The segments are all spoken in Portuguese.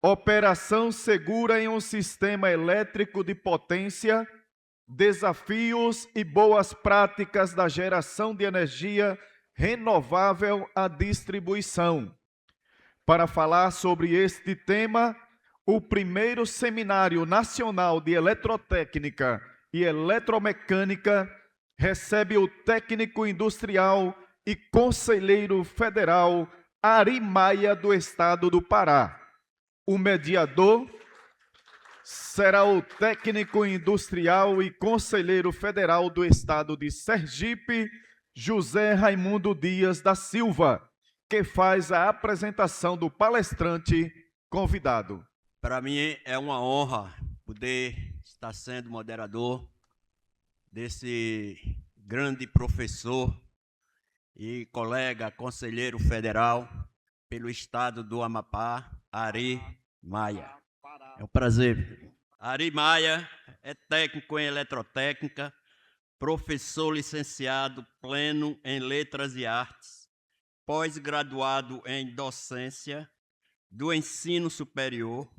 Operação segura em um sistema elétrico de potência, desafios e boas práticas da geração de energia renovável à distribuição. Para falar sobre este tema, o primeiro Seminário Nacional de Eletrotécnica e Eletromecânica recebe o técnico industrial e conselheiro federal Ari Maia, do Estado do Pará. O mediador será o técnico industrial e conselheiro federal do Estado de Sergipe, José Raimundo Dias da Silva, que faz a apresentação do palestrante convidado. Para mim é uma honra poder estar sendo moderador desse grande professor e colega conselheiro federal pelo Estado do Amapá, Ari Maia. É um prazer. Ari Maia é técnico em eletrotécnica, professor licenciado pleno em letras e artes, pós-graduado em docência do ensino superior,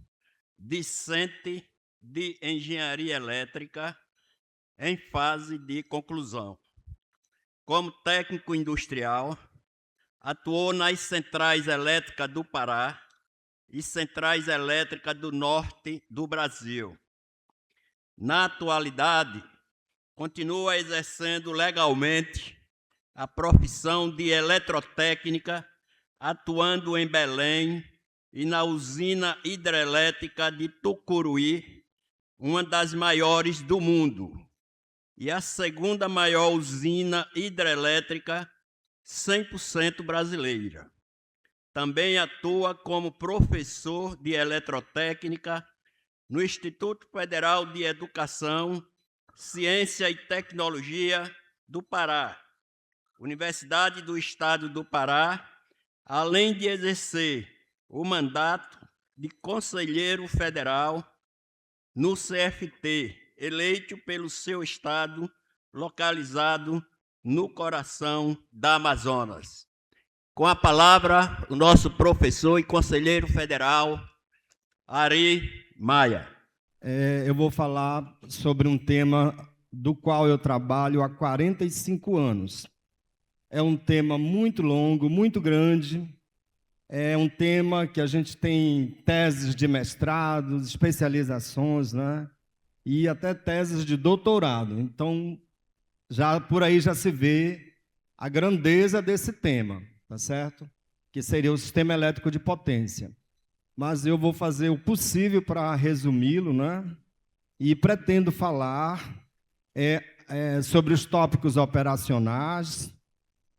discente de engenharia elétrica em fase de conclusão. Como técnico industrial, atuou nas centrais elétricas do Pará e centrais elétricas do norte do Brasil. Na atualidade, continua exercendo legalmente a profissão de eletrotécnica, atuando em Belém e na usina hidrelétrica de Tucuruí, uma das maiores do mundo, e a segunda maior usina hidrelétrica 100% brasileira. Também atua como professor de eletrotécnica no Instituto Federal de Educação, Ciência e Tecnologia do Pará, Universidade do Estado do Pará, além de exercer o mandato de conselheiro federal no CFT, eleito pelo seu estado, localizado no coração da Amazonas. Com a palavra, o nosso professor e conselheiro federal, Ari Maia. Eu vou falar sobre um tema do qual eu trabalho há 45 anos. É um tema muito longo, muito grande. É um tema que a gente tem teses de mestrado, especializações, né? E até teses de doutorado. Então, por aí já se vê a grandeza desse tema, tá certo? Que seria o sistema elétrico de potência. Mas eu vou fazer o possível para resumi-lo, né? E pretendo falar sobre os tópicos operacionais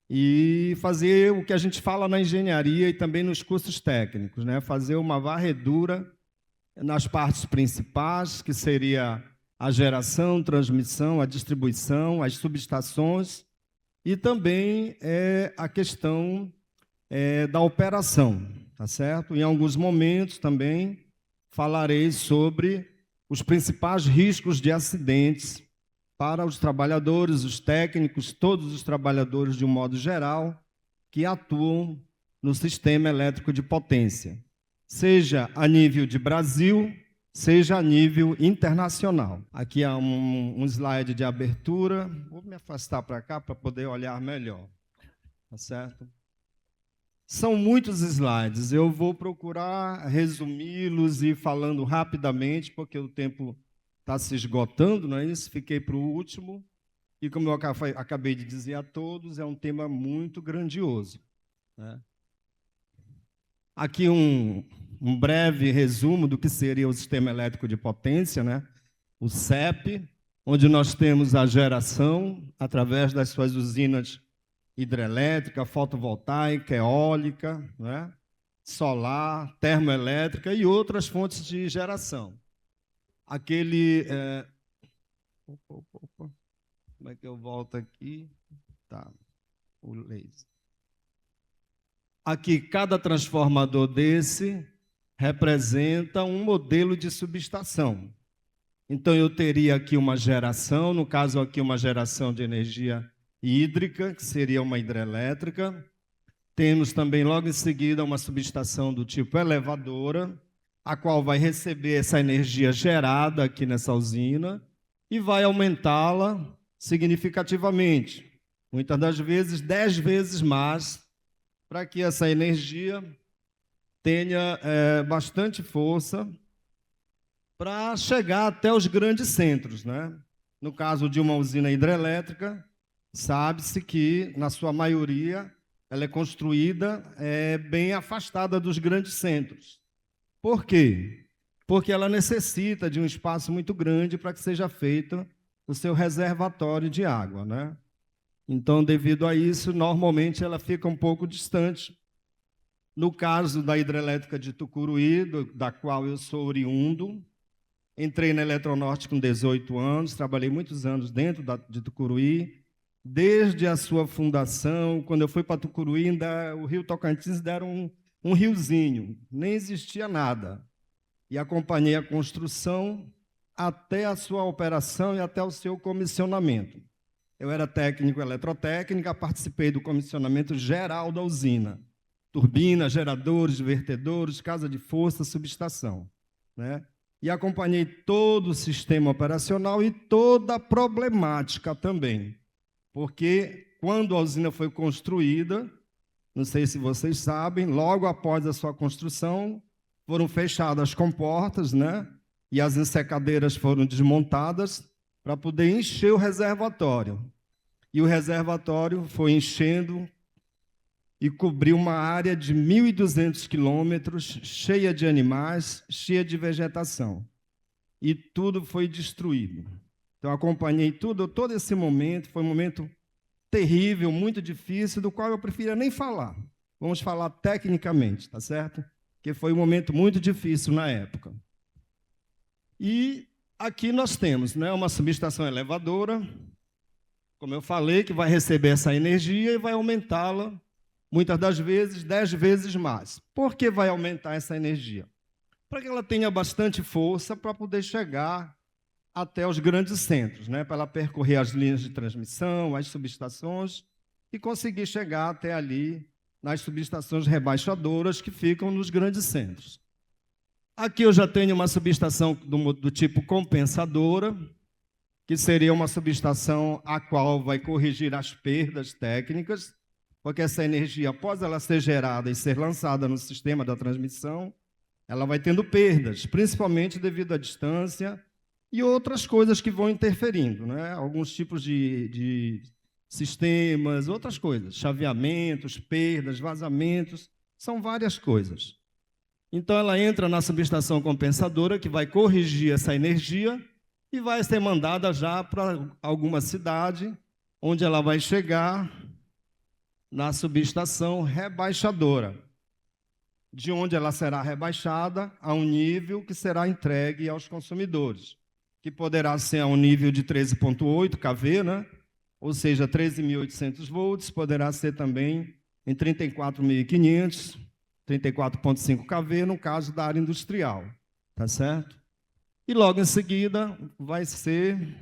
e fazer o que a gente fala na engenharia e também nos cursos técnicos, né? Fazer uma varredura nas partes principais, que seria a geração, transmissão, a distribuição, as subestações e também a questão da operação, tá certo? Em alguns momentos também falarei sobre os principais riscos de acidentes para os trabalhadores, os técnicos, todos os trabalhadores de um modo geral que atuam no sistema elétrico de potência, seja a nível de Brasil, seja a nível internacional. Aqui há um slide de abertura. Vou me afastar para cá para poder olhar melhor, tá certo? São muitos slides, eu vou procurar resumi-los e ir falando rapidamente, porque o tempo está se esgotando, não é isso? Fiquei para o último, e como eu acabei de dizer a todos, é um tema muito grandioso, né? Aqui um breve resumo do que seria o sistema elétrico de potência, né? O CEP, onde nós temos a geração através das suas usinas hidrelétrica, fotovoltaica, eólica, né? Solar, termoelétrica e outras fontes de geração. Como é que eu volto aqui? Tá, o laser. Aqui, cada transformador desse representa um modelo de subestação. Então, eu teria aqui uma geração, no caso aqui uma geração de energia hídrica, que seria uma hidrelétrica. Temos também, logo em seguida, uma subestação do tipo elevadora, a qual vai receber essa energia gerada aqui nessa usina e vai aumentá-la significativamente, muitas das vezes 10 vezes mais, para que essa energia tenha bastante força para chegar até os grandes centros, né? No caso de uma usina hidrelétrica, sabe-se que, na sua maioria, ela é construída bem afastada dos grandes centros. Por quê? Porque ela necessita de um espaço muito grande para que seja feito o seu reservatório de água, né? Então, devido a isso, normalmente ela fica um pouco distante. No caso da hidrelétrica de Tucuruí, da qual eu sou oriundo, entrei na Eletronorte com 18 anos, trabalhei muitos anos dentro de Tucuruí, desde a sua fundação. Quando eu fui para Tucuruí, o Rio Tocantins era um riozinho, nem existia nada. E acompanhei a construção até a sua operação e até o seu comissionamento. Eu era técnico eletrotécnica, participei do comissionamento geral da usina. Turbinas, geradores, divertedores, casa de força, subestação, né? E acompanhei todo o sistema operacional e toda a problemática também. Porque quando a usina foi construída, não sei se vocês sabem, logo após a sua construção, foram fechadas as comportas, né? E as ensecadeiras foram desmontadas para poder encher o reservatório. E o reservatório foi enchendo e cobriu uma área de 1.200 quilômetros, cheia de animais, cheia de vegetação. E tudo foi destruído. Então, acompanhei todo esse momento, foi um momento terrível, muito difícil, do qual eu preferia nem falar. Vamos falar tecnicamente, tá certo? Porque foi um momento muito difícil na época. E aqui nós temos, né, uma subestação elevadora, como eu falei, que vai receber essa energia e vai aumentá-la, muitas das vezes, 10 vezes mais. Por que vai aumentar essa energia? Para que ela tenha bastante força para poder chegar até os grandes centros, né? Para ela percorrer as linhas de transmissão, as subestações, e conseguir chegar até ali nas subestações rebaixadoras que ficam nos grandes centros. Aqui eu já tenho uma subestação do tipo compensadora, que seria uma subestação a qual vai corrigir as perdas técnicas, porque essa energia, após ela ser gerada e ser lançada no sistema da transmissão, ela vai tendo perdas, principalmente devido à distância e outras coisas que vão interferindo, né? Alguns tipos de sistemas, outras coisas, chaveamentos, perdas, vazamentos, são várias coisas. Então, ela entra na subestação compensadora, que vai corrigir essa energia e vai ser mandada já para alguma cidade, onde ela vai chegar na subestação rebaixadora, de onde ela será rebaixada a um nível que será entregue aos consumidores, que poderá ser a um nível de 13,8 kV, né? Ou seja, 13.800 volts, poderá ser também em 34.500, 34,5 kV, no caso da área industrial, tá certo? E logo em seguida vai ser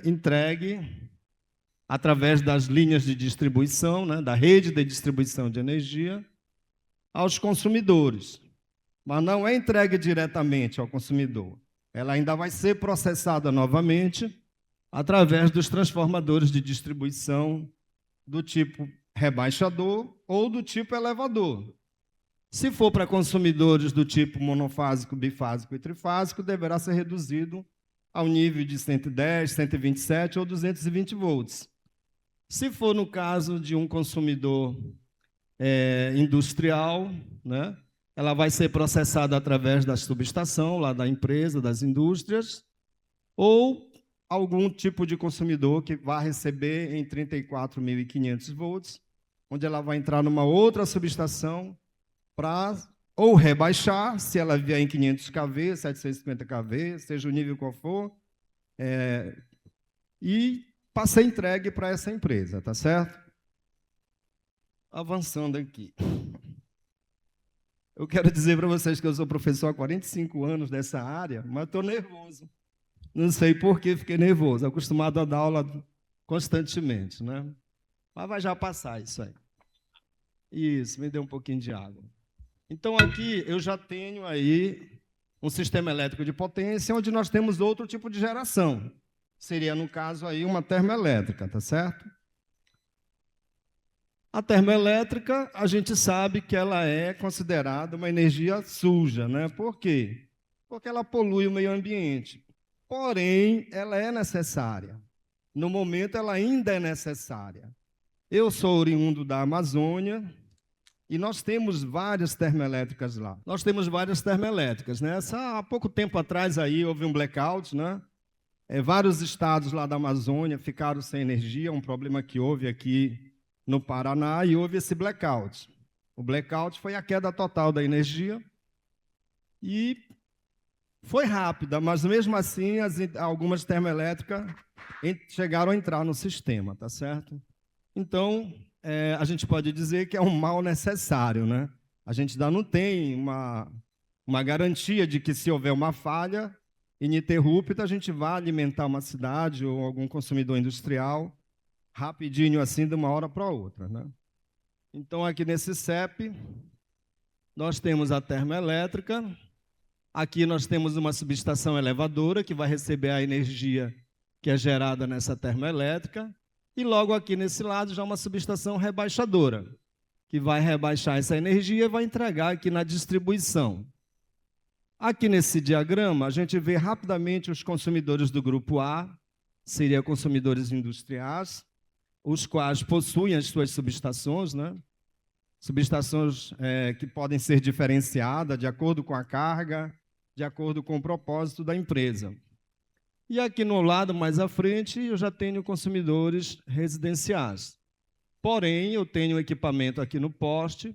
entregue através das linhas de distribuição, né, da rede de distribuição de energia, aos consumidores. Mas não é entregue diretamente ao consumidor. Ela ainda vai ser processada novamente através dos transformadores de distribuição do tipo rebaixador ou do tipo elevador. Se for para consumidores do tipo monofásico, bifásico e trifásico, deverá ser reduzido ao nível de 110, 127 ou 220 volts. Se for no caso de um consumidor industrial, né, ela vai ser processada através da subestação, lá da empresa, das indústrias, ou algum tipo de consumidor que vai receber em 34.500 volts, onde ela vai entrar numa outra subestação para ou rebaixar, se ela vier em 500 kV, 750 kV, seja o nível qual for, e para ser entregue para essa empresa, tá certo? Avançando aqui. Eu quero dizer para vocês que eu sou professor há 45 anos dessa área, mas estou nervoso. Não sei por que fiquei nervoso, acostumado a dar aula constantemente, né? Mas vai já passar isso aí. Isso, me dê um pouquinho de água. Então, aqui eu já tenho aí um sistema elétrico de potência, onde nós temos outro tipo de geração. Seria, no caso, aí uma termoelétrica, tá certo? A termoelétrica, a gente sabe que ela é considerada uma energia suja, né? Por quê? Porque ela polui o meio ambiente. Porém, ela é necessária. No momento, ela ainda é necessária. Eu sou oriundo da Amazônia e nós temos várias termoelétricas lá. Nós temos várias termoelétricas, né? Há pouco tempo atrás aí houve um blackout, né? Vários estados lá da Amazônia ficaram sem energia, um problema que houve aqui no Paraná, e houve esse blackout. O blackout foi a queda total da energia e foi rápida, mas mesmo assim algumas termoelétricas chegaram a entrar no sistema, tá certo? Então, a gente pode dizer que é um mal necessário, né? A gente ainda não tem uma garantia de que, se houver uma falha ininterrupta, a gente vai alimentar uma cidade ou algum consumidor industrial rapidinho, assim, de uma hora para outra, né? Então, aqui nesse CEP, nós temos a termoelétrica. Aqui nós temos uma subestação elevadora que vai receber a energia que é gerada nessa termoelétrica. E logo aqui nesse lado já uma subestação rebaixadora, que vai rebaixar essa energia e vai entregar aqui na distribuição. Aqui nesse diagrama, a gente vê rapidamente os consumidores do grupo A, seriam consumidores industriais, os quais possuem as suas subestações, né? Subestações que podem ser diferenciadas de acordo com a carga, de acordo com o propósito da empresa. E aqui no lado mais à frente, eu já tenho consumidores residenciais. Porém, eu tenho um equipamento aqui no poste,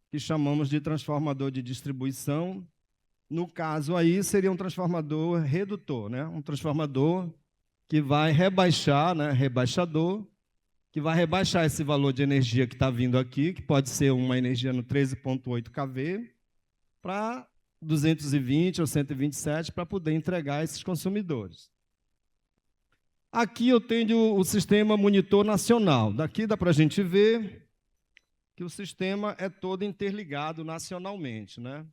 que chamamos de transformador de distribuição. No caso aí, seria um transformador redutor, né? Um transformador que vai rebaixar, né? Rebaixador, que vai rebaixar esse valor de energia que está vindo aqui, que pode ser uma energia no 13,8 kV, para 220 ou 127, para poder entregar a esses consumidores. Aqui eu tenho o sistema monitor nacional. Daqui dá para a gente ver que o sistema é todo interligado nacionalmente, né?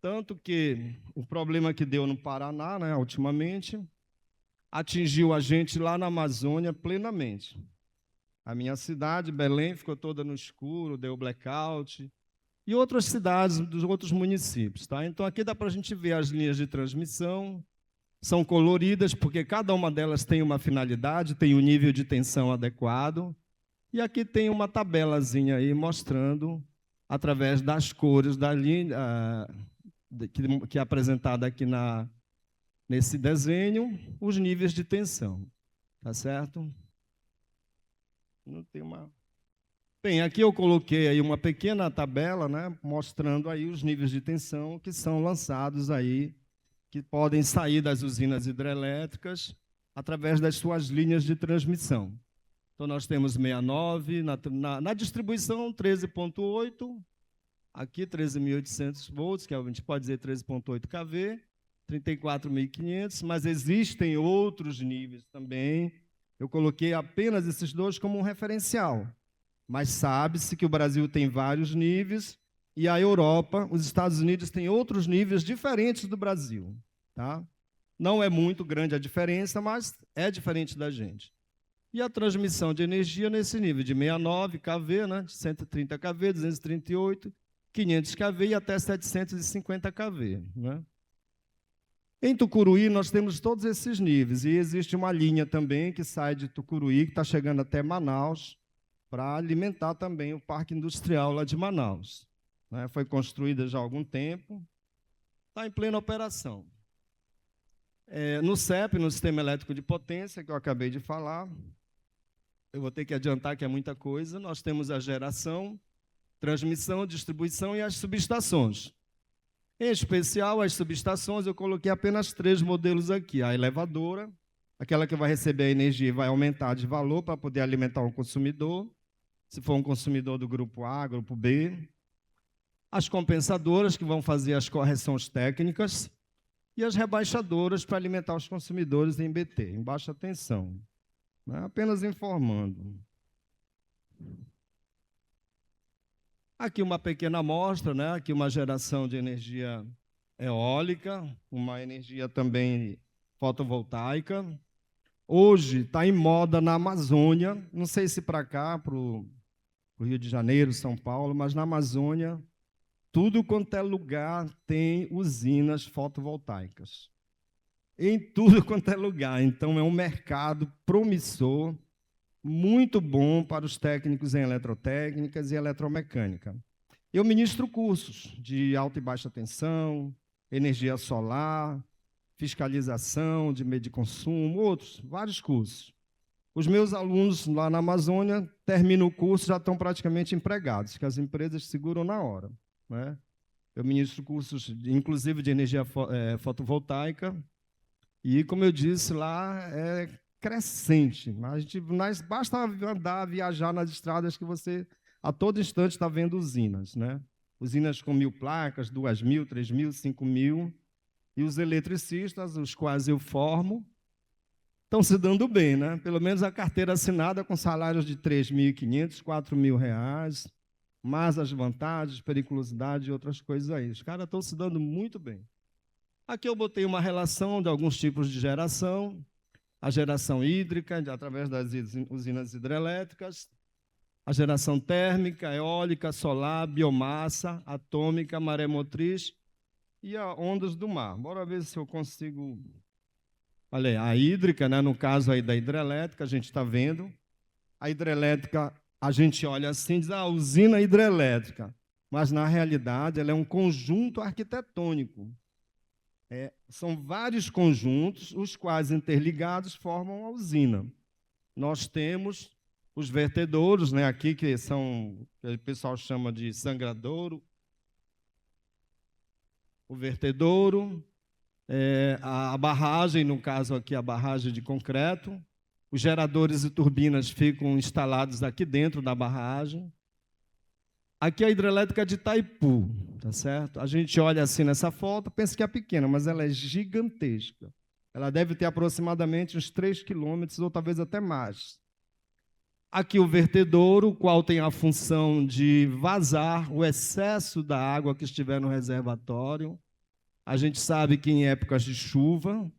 Tanto que o problema que deu no Paraná, né, ultimamente, atingiu a gente lá na Amazônia plenamente. A minha cidade, Belém, ficou toda no escuro, deu blackout, e outras cidades dos outros municípios, tá? Então, aqui dá para a gente ver as linhas de transmissão, são coloridas, porque cada uma delas tem uma finalidade, tem um nível de tensão adequado, e aqui tem uma tabelazinha aí mostrando, através das cores da linha, que é apresentada aqui nesse desenho, os níveis de tensão, tá certo? Não tem uma... Bem, aqui eu coloquei aí uma pequena tabela, né, mostrando aí os níveis de tensão que são lançados aí, que podem sair das usinas hidrelétricas através das suas linhas de transmissão. Então, nós temos 69, na distribuição 13,8, aqui 13.800 volts, que a gente pode dizer 13,8 kV, 34.500, mas existem outros níveis também. Eu coloquei apenas esses dois como um referencial, mas sabe-se que o Brasil tem vários níveis e a Europa, os Estados Unidos, têm outros níveis diferentes do Brasil, tá? Não é muito grande a diferença, mas é diferente da gente. E a transmissão de energia nesse nível de 69 kV, né, de 130 kV, 238, 500 kV e até 750 kV, né? Em Tucuruí, nós temos todos esses níveis, e existe uma linha também que sai de Tucuruí, que está chegando até Manaus, para alimentar também o parque industrial lá de Manaus, né? Foi construída já há algum tempo, está em plena operação. No CEP, no Sistema Elétrico de Potência, que eu acabei de falar, eu vou ter que adiantar que é muita coisa, nós temos a geração, transmissão, distribuição e as subestações. Em especial, as subestações, eu coloquei apenas 3 modelos aqui. A elevadora, aquela que vai receber a energia e vai aumentar de valor para poder alimentar um consumidor, se for um consumidor do grupo A, grupo B. As compensadoras, que vão fazer as correções técnicas, e as rebaixadoras para alimentar os consumidores em BT, em baixa tensão. Apenas informando. Aqui uma pequena amostra, né? Aqui uma geração de energia eólica, uma energia também fotovoltaica. Hoje está em moda na Amazônia, não sei se para cá, para o Rio de Janeiro, São Paulo, mas na Amazônia, tudo quanto é lugar tem usinas fotovoltaicas. Em tudo quanto é lugar. Então, é um mercado promissor, muito bom para os técnicos em eletrotécnicas e eletromecânica. Eu ministro cursos de alta e baixa tensão, energia solar, fiscalização de meio de consumo, outros, vários cursos. Os meus alunos lá na Amazônia terminam o curso, já estão praticamente empregados, que as empresas seguram na hora, né? Eu ministro cursos, inclusive, de energia fotovoltaica, e, como eu disse, lá é crescente. Mas basta andar, viajar nas estradas que você, a todo instante, está vendo usinas, né? Usinas com 1.000 placas, 2.000, 3.000, 5.000. E os eletricistas, os quais eu formo, estão se dando bem, né? Pelo menos a carteira assinada com salários de R$ 3.500, R$ 4.000, mais as vantagens, periculosidade e outras coisas aí. Os caras estão se dando muito bem. Aqui eu botei uma relação de alguns tipos de geração, a geração hídrica, através das usinas hidrelétricas, a geração térmica, eólica, solar, biomassa, atômica, maré motriz e as ondas do mar. Bora ver se eu consigo... Olha aí, a hídrica, né, no caso aí da hidrelétrica, a gente está vendo. A hidrelétrica, a gente olha assim e diz, usina hidrelétrica. Mas, na realidade, ela é um conjunto arquitetônico. São vários conjuntos, os quais interligados formam a usina. Nós temos os vertedouros, né, aqui, que o pessoal chama de sangradouro, o vertedouro, a barragem, no caso aqui, a barragem de concreto. Os geradores e turbinas ficam instalados aqui dentro da barragem. Aqui é a hidrelétrica de Itaipu, tá certo? A gente olha assim nessa foto, pensa que é pequena, mas ela é gigantesca. Ela deve ter aproximadamente uns 3 quilômetros, ou talvez até mais. Aqui o vertedouro, o qual tem a função de vazar o excesso da água que estiver no reservatório. A gente sabe que em épocas de chuva,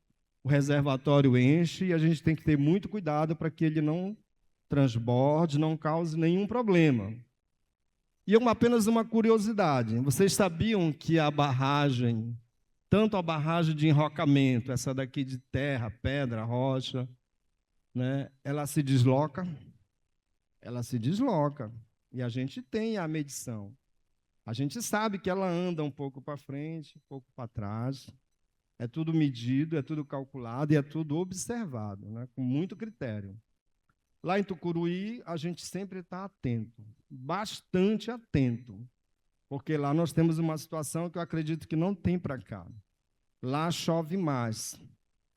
o reservatório enche e a gente tem que ter muito cuidado para que ele não transborde, não cause nenhum problema. E apenas uma curiosidade, vocês sabiam que a barragem, tanto a barragem de enrocamento, essa daqui de terra, pedra, rocha, né, ela se desloca? Ela se desloca, e a gente tem a medição. A gente sabe que ela anda um pouco para frente, um pouco para trás. É tudo medido, é tudo calculado e é tudo observado, né, com muito critério. Lá em Tucuruí, a gente sempre está atento, bastante atento, porque lá nós temos uma situação que eu acredito que não tem para cá. Lá chove mais,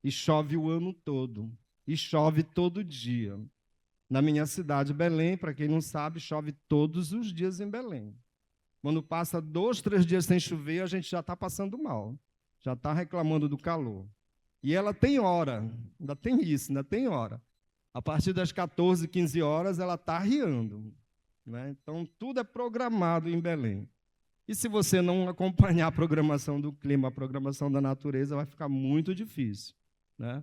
e chove o ano todo, e chove todo dia. Na minha cidade, Belém, para quem não sabe, chove todos os dias em Belém. Quando passa 2, 3 dias sem chover, a gente já está passando mal, já está reclamando do calor. E ela tem hora, ainda tem isso, ainda tem hora. A partir das 14, 15 horas, ela está arriando, né? Então, tudo é programado em Belém. E se você não acompanhar a programação do clima, a programação da natureza, vai ficar muito difícil, né?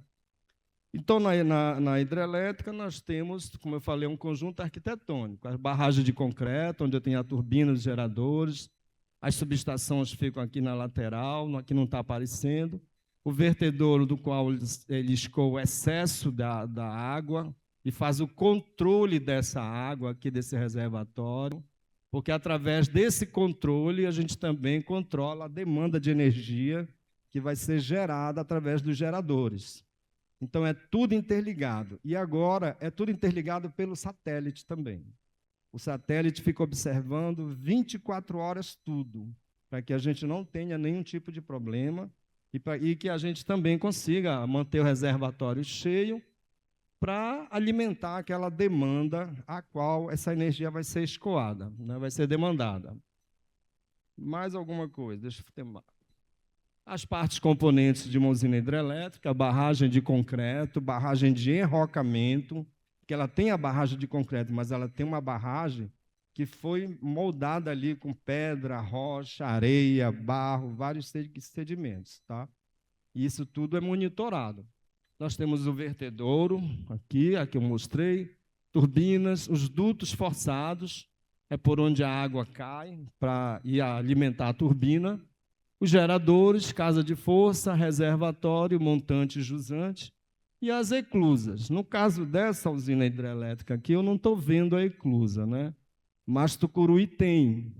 Então, na hidrelétrica, nós temos, como eu falei, um conjunto arquitetônico. As barragens de concreto, onde eu tenho a turbina, os geradores, as subestações ficam aqui na lateral, aqui não está aparecendo. O vertedouro, do qual ele escoa o excesso da água e faz o controle dessa água aqui, desse reservatório, porque através desse controle a gente também controla a demanda de energia que vai ser gerada através dos geradores. Então, é tudo interligado. E agora é tudo interligado pelo satélite também. O satélite fica observando 24 horas tudo, para que a gente não tenha nenhum tipo de problema e que a gente também consiga manter o reservatório cheio para alimentar aquela demanda a qual essa energia vai ser escoada, né? Vai ser demandada. Mais alguma coisa? Deixa eu ter mais. As partes componentes de uma usina hidrelétrica, barragem de concreto, barragem de enrocamento, que ela tem a barragem de concreto, mas ela tem uma barragem que foi moldada ali com pedra, rocha, areia, barro, vários sedimentos, tá? E isso tudo é monitorado. Nós temos o vertedouro, aqui eu mostrei, turbinas, os dutos forçados, é por onde a água cai para ir alimentar a turbina, os geradores, casa de força, reservatório, montante e jusante, e as eclusas. No caso dessa usina hidrelétrica aqui, eu não estou vendo a eclusa, né? Mas Tucuruí tem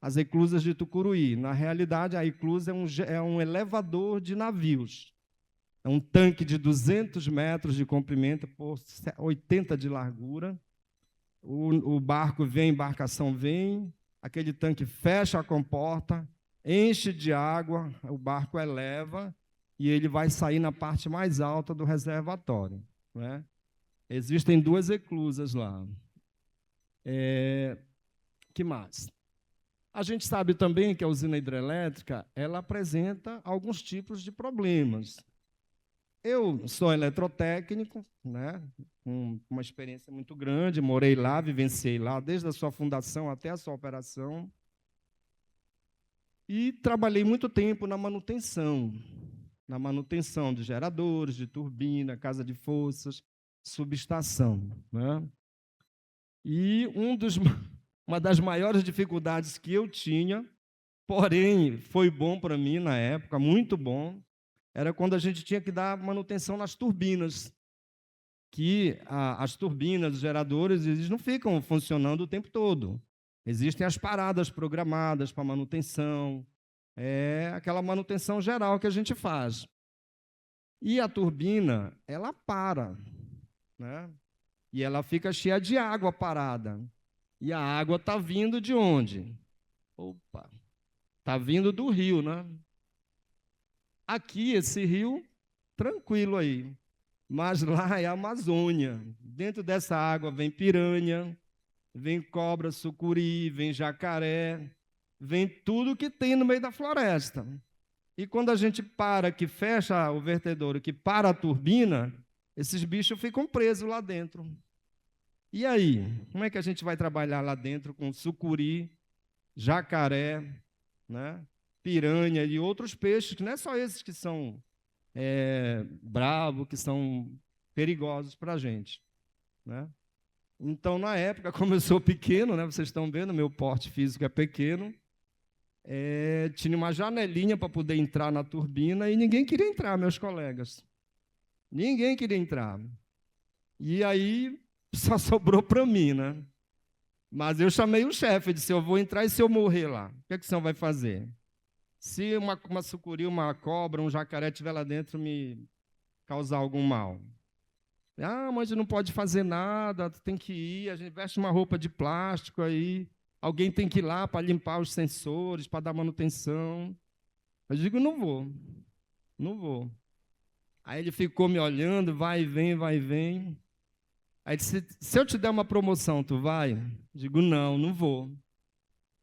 as eclusas de Tucuruí. Na realidade, a eclusa é um elevador de navios. É um tanque de 200 metros de comprimento por 80 de largura. O barco vem, a embarcação vem, aquele tanque fecha a comporta, enche de água, o barco eleva e ele vai sair na parte mais alta do reservatório, né? Existem 2 eclusas lá. Que mais? A gente sabe também que a usina hidrelétrica ela apresenta alguns tipos de problemas. Eu sou eletrotécnico, né, com uma experiência muito grande, morei lá, vivenciei lá, desde a sua fundação até a sua operação, e trabalhei muito tempo na manutenção de geradores, de turbina, casa de forças, subestação, né? E uma das maiores dificuldades que eu tinha, porém foi bom para mim na época, muito bom, era quando a gente tinha que dar manutenção nas turbinas, que as turbinas, os geradores, eles não ficam funcionando o tempo todo. Existem as paradas programadas para manutenção, aquela manutenção geral que a gente faz. E a turbina, ela para, né? E ela fica cheia de água parada. E a água está vindo de onde? Opa, está vindo do rio, né? Aqui, esse rio, tranquilo aí. Mas lá é a Amazônia. Dentro dessa água vem piranha, vem cobra, sucuri, vem jacaré, vem tudo que tem no meio da floresta. E quando a gente que fecha o vertedouro, que para a turbina, esses bichos ficam presos lá dentro. E aí, como é que a gente vai trabalhar lá dentro com sucuri, jacaré, né, piranha e outros peixes, que não é só esses que são bravos, que são perigosos para a gente, né? Então, na época, como eu sou pequeno, né, vocês estão vendo, meu porte físico é pequeno, tinha uma janelinha para poder entrar na turbina e ninguém queria entrar, meus colegas. Ninguém queria entrar. E aí, só sobrou para mim, né? Mas eu chamei o chefe e disse, eu vou entrar e se eu morrer lá, o que é que o senhor vai fazer? Se uma sucuri, uma cobra, um jacaré estiver lá dentro me causar algum mal. Mas não pode fazer nada, tem que ir, a gente veste uma roupa de plástico aí, alguém tem que ir lá para limpar os sensores, para dar manutenção. Eu digo, não vou. Aí ele ficou me olhando, vai e vem, vai e vem. Aí disse, se eu te der uma promoção, tu vai? Eu digo, não vou.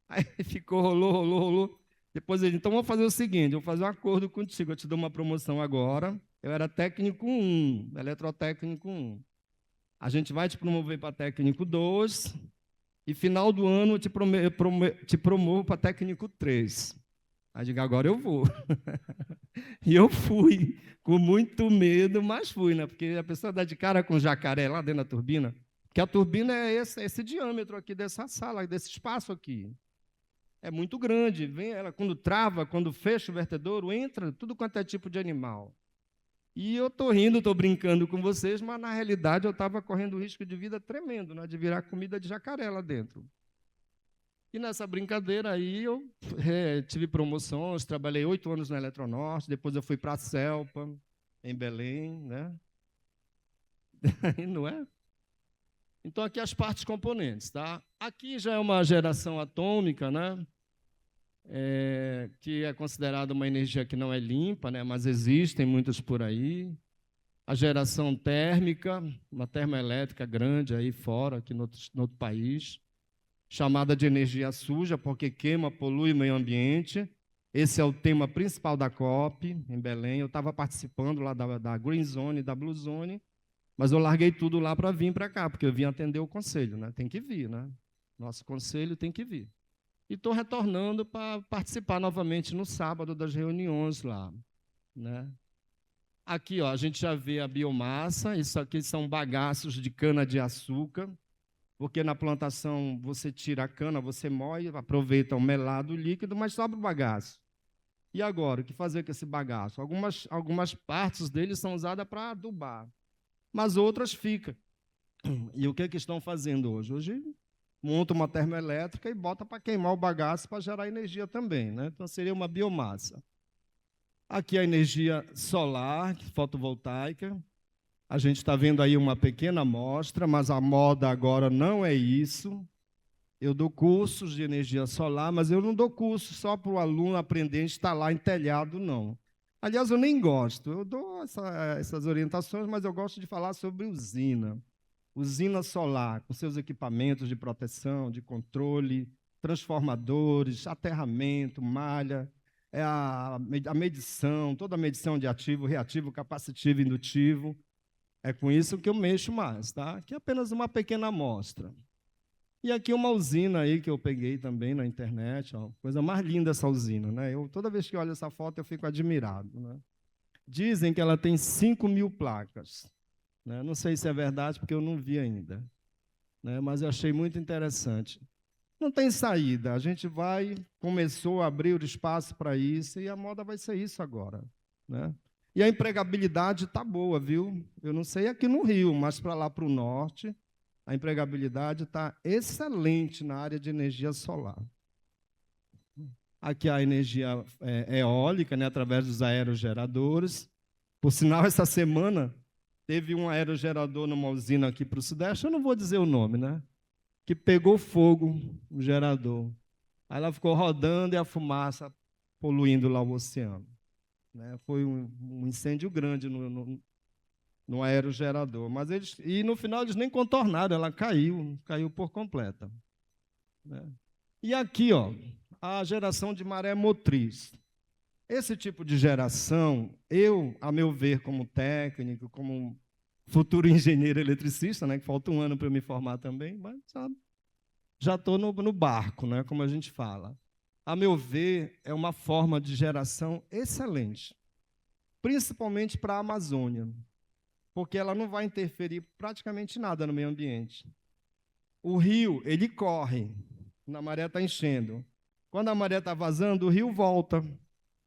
Aí ficou, rolou. Depois ele, então vamos fazer o seguinte, eu vou fazer um acordo contigo, eu te dou uma promoção agora. Eu era técnico 1, eletrotécnico 1. A gente vai te promover para técnico 2 e final do ano eu te promovo para técnico 3. Aí eu digo, agora eu vou. E eu fui, com muito medo, mas fui, né? Porque a pessoa dá de cara com jacaré lá dentro da turbina, porque a turbina é esse diâmetro aqui dessa sala, desse espaço aqui. É muito grande, vem ela quando trava, quando fecha o vertedouro, entra tudo quanto é tipo de animal. E eu estou rindo, estou brincando com vocês, mas na realidade eu estava correndo um risco de vida tremendo, né, de virar comida de jacaré lá dentro. E nessa brincadeira aí eu tive promoções, trabalhei 8 anos na Eletronorte, depois eu fui para a Celpa, em Belém, né? Não é? Então, aqui as partes componentes, tá? Aqui já é uma geração atômica, né? Que é considerada uma energia que não é limpa, né? Mas existem muitas por aí. A geração térmica, uma termoelétrica grande aí fora, aqui no outro país, chamada de energia suja, porque queima, polui o meio ambiente. Esse é o tema principal da COP, em Belém. Eu estava participando lá da Green Zone e da Blue Zone, mas eu larguei tudo lá para vir para cá, porque eu vim atender o conselho, né? Tem que vir, né? Nosso conselho tem que vir. E estou retornando para participar novamente no sábado das reuniões lá, né? Aqui, ó, a gente já vê a biomassa. Isso aqui são bagaços de cana-de-açúcar, porque na plantação você tira a cana, você moe, aproveita o melado líquido, mas sobra o bagaço. E agora, o que fazer com esse bagaço? Algumas partes dele são usadas para adubar, mas outras ficam. E o que estão fazendo hoje? Hoje monta uma termoelétrica e bota para queimar o bagaço para gerar energia também, né? Então seria uma biomassa. Aqui a energia solar, fotovoltaica. A gente está vendo aí uma pequena amostra, mas a moda agora não é isso. Eu dou cursos de energia solar, mas eu não dou curso só para o aluno aprender a instalar em telhado, não. Aliás, eu nem gosto. Eu dou essas orientações, mas eu gosto de falar sobre usina. Usina solar, com seus equipamentos de proteção, de controle, transformadores, aterramento, malha, a medição, toda a medição de ativo, reativo, capacitivo, indutivo. É com isso que eu mexo mais, tá? Aqui é apenas uma pequena amostra. E aqui uma usina aí que eu peguei também na internet, ó, coisa mais linda essa usina, né? Toda vez que olho essa foto eu fico admirado, né? Dizem que ela tem 5.000 placas, né? Não sei se é verdade porque eu não vi ainda, né? Mas eu achei muito interessante. Não tem saída, a gente começou a abrir o espaço para isso e a moda vai ser isso agora, né? E a empregabilidade está boa, viu? Eu não sei aqui no Rio, mas para lá para o norte, a empregabilidade está excelente na área de energia solar. Aqui a energia eólica, né, através dos aerogeradores. Por sinal, essa semana teve um aerogerador numa usina aqui para o Sudeste, eu não vou dizer o nome, né? Que pegou fogo o gerador. Aí ela ficou rodando e a fumaça poluindo lá o oceano, né? Foi um incêndio grande no aerogerador. E no final eles nem contornaram, ela caiu por completa, né? E aqui, ó, a geração de maré motriz. Esse tipo de geração, a meu ver, como técnico, como futuro engenheiro eletricista, né, que falta um ano para eu me formar também, mas sabe, já estou no barco, né, como a gente fala. A meu ver, é uma forma de geração excelente, principalmente para a Amazônia, porque ela não vai interferir praticamente nada no meio ambiente. O rio, ele corre, a maré está enchendo. Quando a maré está vazando, o rio volta.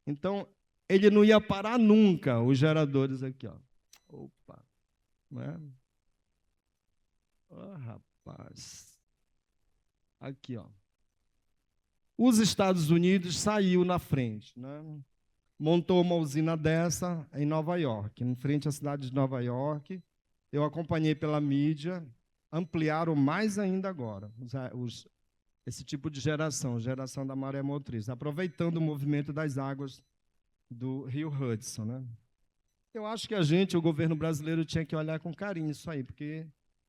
Então, ele não ia parar nunca, os geradores aqui, ó. Opa, né? Oh, rapaz. Aqui, ó. Os Estados Unidos saiu na frente, né? Montou uma usina dessa em Nova York, em frente à cidade de Nova York. Eu acompanhei pela mídia, ampliaram mais ainda agora esse tipo de geração da maré motriz, aproveitando o movimento das águas do Rio Hudson, né? Eu acho que o governo brasileiro, tinha que olhar com carinho isso aí, porque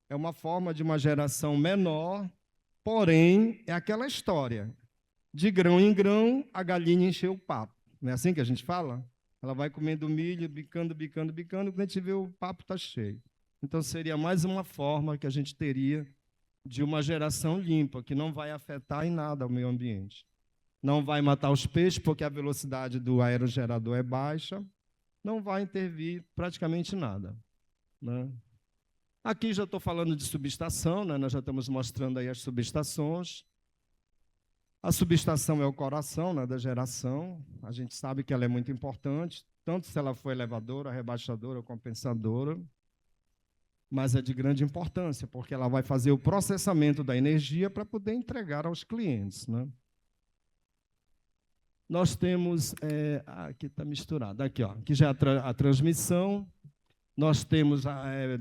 é uma forma de uma geração menor, porém, é aquela história. De grão em grão, a galinha encheu o papo. Não é assim que a gente fala? Ela vai comendo milho, bicando, quando a gente vê o papo está cheio. Então, seria mais uma forma que a gente teria de uma geração limpa, que não vai afetar em nada o meio ambiente. Não vai matar os peixes, porque a velocidade do aerogerador é baixa, não vai intervir praticamente nada, né? Aqui já estou falando de subestação, né? Nós já estamos mostrando aí as subestações. A subestação é o coração, né, da geração. A gente sabe que ela é muito importante, tanto se ela for elevadora, rebaixadora ou compensadora, mas é de grande importância, porque ela vai fazer o processamento da energia para poder entregar aos clientes, né? Nós temos, aqui está misturado, aqui, ó, aqui já é a transmissão. Nós temos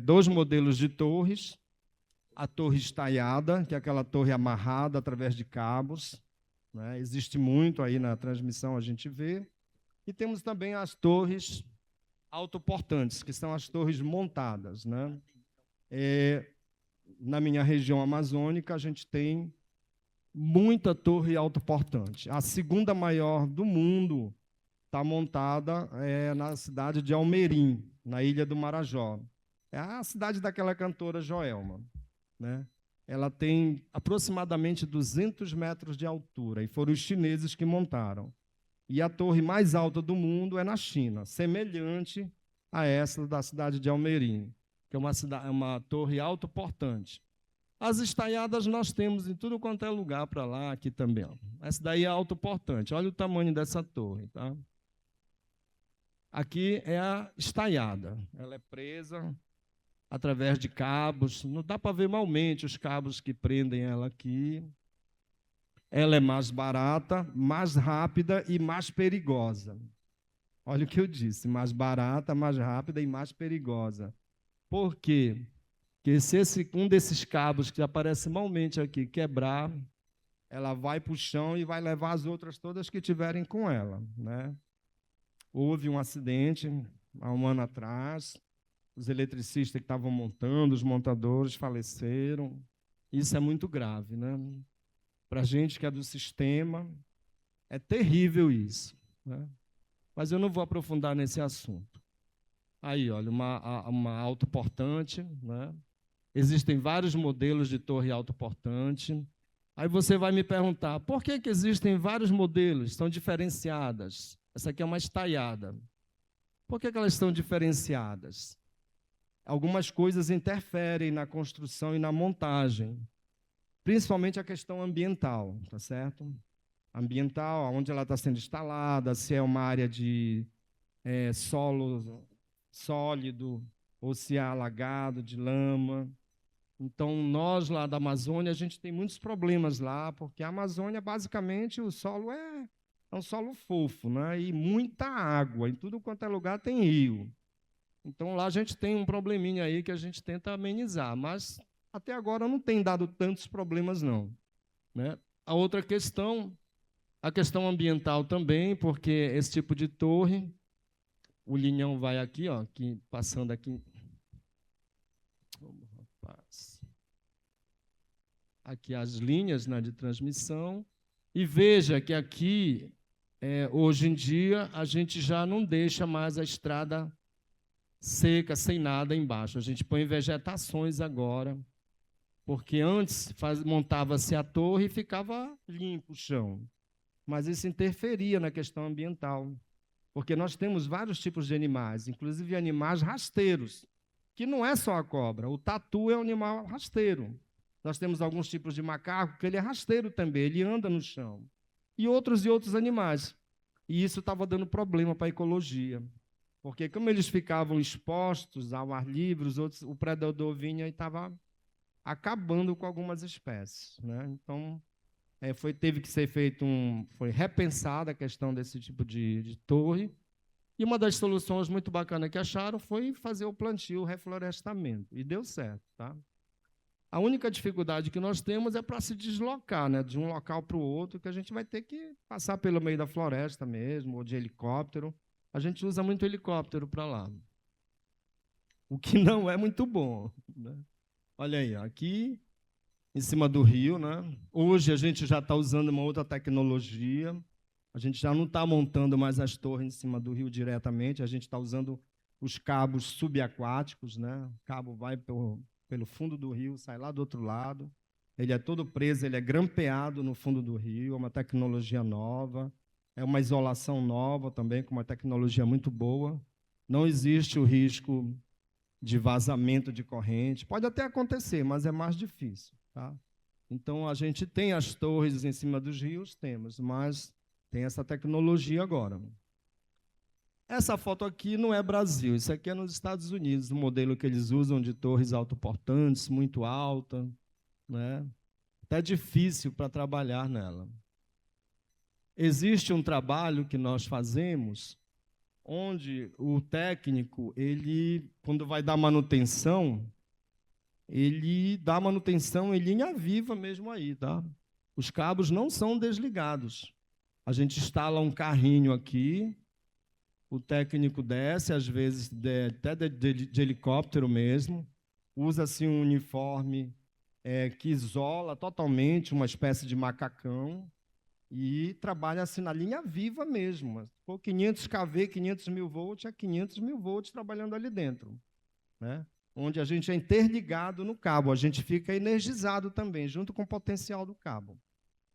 2 modelos de torres. A torre estaiada, que é aquela torre amarrada através de cabos, né? Existe muito aí na transmissão, a gente vê. E temos também as torres autoportantes, que são as torres montadas, né? Na minha região amazônica, a gente tem muita torre autoportante. A segunda maior do mundo está montada na cidade de Almerim, na Ilha do Marajó. É a cidade daquela cantora Joelma, né? ela tem aproximadamente 200 metros de altura, e foram os chineses que montaram. E a torre mais alta do mundo é na China, semelhante a essa da cidade de Almerim, que é uma torre autoportante. As estaiadas nós temos em tudo quanto é lugar para lá, aqui também. Essa daí é autoportante. Olha o tamanho dessa torre. Tá? Aqui é a estaiada. Ela é presa através de cabos. Não dá para ver malmente os cabos que prendem ela aqui. Ela é mais barata, mais rápida e mais perigosa. Olha o que eu disse, mais barata, mais rápida e mais perigosa. Por quê? Porque se um desses cabos que aparece malmente aqui quebrar, ela vai para o chão e vai levar as outras todas que tiverem com ela. Né? Houve um acidente há um ano atrás, os eletricistas que estavam montando, os montadores faleceram. Isso é muito grave, né? Para a gente que é do sistema, é terrível isso. Né? Mas eu não vou aprofundar nesse assunto. Aí, olha, uma autoportante, né? Existem vários modelos de torre autoportante. Aí você vai me perguntar, por que existem vários modelos? São diferenciadas. Essa aqui é uma estaiada. Por que elas estão diferenciadas? Algumas coisas interferem na construção e na montagem. Principalmente a questão ambiental, tá certo? Ambiental, onde ela está sendo instalada, se é uma área de solo sólido ou se é alagado de lama. Então, nós lá da Amazônia, a gente tem muitos problemas lá, porque a Amazônia, basicamente, o solo é um solo fofo, né? E muita água, em tudo quanto é lugar tem rio. Então, lá a gente tem um probleminha aí que a gente tenta amenizar, mas até agora não tem dado tantos problemas, não. Né? A outra questão, a questão ambiental também, porque esse tipo de torre, o linhão vai aqui, ó, aqui, passando aqui. Aqui as linhas, né, de transmissão. E veja que aqui, hoje em dia, a gente já não deixa mais a estrada seca, sem nada embaixo. A gente põe vegetações agora, porque antes montava-se a torre e ficava limpo o chão. Mas isso interferia na questão ambiental, porque nós temos vários tipos de animais, inclusive animais rasteiros, que não é só a cobra. O tatu é um animal rasteiro. Nós temos alguns tipos de macaco que ele é rasteiro também, ele anda no chão. E outros animais. E isso estava dando problema para a ecologia. Porque como eles ficavam expostos ao ar livre, o predador vinha e estava acabando com algumas espécies. Né? Então, teve que ser foi repensada a questão desse tipo de torre. E uma das soluções muito bacanas que acharam foi fazer o plantio, o reflorestamento. E deu certo. Tá? A única dificuldade que nós temos é para se deslocar, né, de um local para o outro, que a gente vai ter que passar pelo meio da floresta mesmo, ou de helicóptero. A gente usa muito helicóptero para lá, o que não é muito bom. Né? Olha aí, aqui em cima do rio, né? Hoje a gente já está usando uma outra tecnologia, a gente já não está montando mais as torres em cima do rio diretamente, a gente está usando os cabos subaquáticos, né? O cabo vai pelo fundo do rio, sai lá do outro lado, ele é todo preso, ele é grampeado no fundo do rio, é uma tecnologia nova, é uma isolação nova também, com uma tecnologia muito boa. Não existe o risco de vazamento de corrente. Pode até acontecer, mas é mais difícil. Tá? Então, a gente tem as torres em cima dos rios, temos, mas tem essa tecnologia agora. Essa foto aqui não é Brasil, isso aqui é nos Estados Unidos, o modelo que eles usam de torres autoportantes, muito alta, né? Até difícil para trabalhar nela. Existe um trabalho que nós fazemos, onde o técnico, quando vai dar manutenção, ele dá manutenção em linha viva mesmo aí, tá? Os cabos não são desligados. A gente instala um carrinho aqui, o técnico desce, às vezes até de helicóptero mesmo, usa-se um uniforme que isola totalmente, uma espécie de macacão, e trabalha assim na linha viva mesmo. For 500 kV, 500 mil volts, é 500 mil volts trabalhando ali dentro. Né? onde a gente é interligado no cabo, a gente fica energizado também, junto com o potencial do cabo,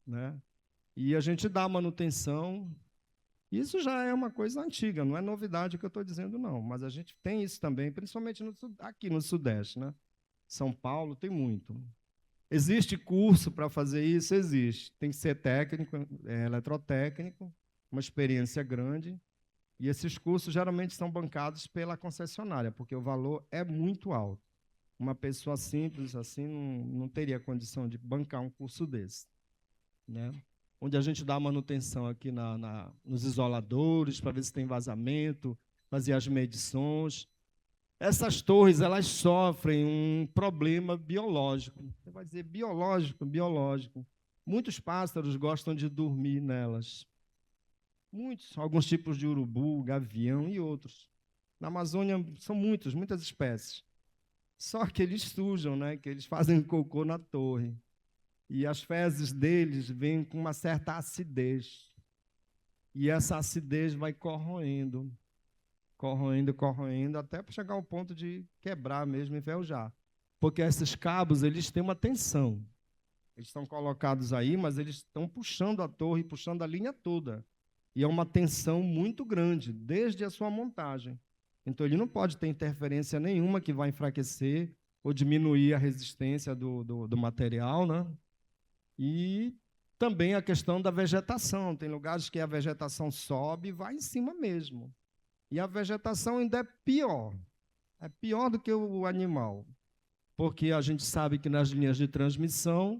né? E a gente dá manutenção. Isso já é uma coisa antiga, não é novidade que eu estou dizendo, não, mas a gente tem isso também, principalmente aqui no Sudeste, né? São Paulo tem muito. Existe curso para fazer isso? Existe. Tem que ser técnico, eletrotécnico, uma experiência grande. E esses cursos geralmente são bancados pela concessionária, porque o valor é muito alto. Uma pessoa simples assim não teria condição de bancar um curso desse, né? Onde a gente dá manutenção aqui nos isoladores, para ver se tem vazamento, fazer as medições. Essas torres, elas sofrem um problema biológico. Você vai dizer biológico, biológico. Muitos pássaros gostam de dormir nelas. Muitos, alguns tipos de urubu, gavião e outros. Na Amazônia são muitas espécies. Só que eles sujam, né? Que eles fazem cocô na torre. E as fezes deles vêm com uma certa acidez. E essa acidez vai corroendo, até para chegar ao ponto de quebrar mesmo, enferrujar. Porque esses cabos, eles têm uma tensão. Eles estão colocados aí, mas eles estão puxando a torre, puxando a linha toda. E é uma tensão muito grande, desde a sua montagem. Então, ele não pode ter interferência nenhuma que vai enfraquecer ou diminuir a resistência do material, né? E também a questão da vegetação. Tem lugares que a vegetação sobe e vai em cima mesmo. E a vegetação ainda é pior. É pior do que o animal. Porque a gente sabe que nas linhas de transmissão,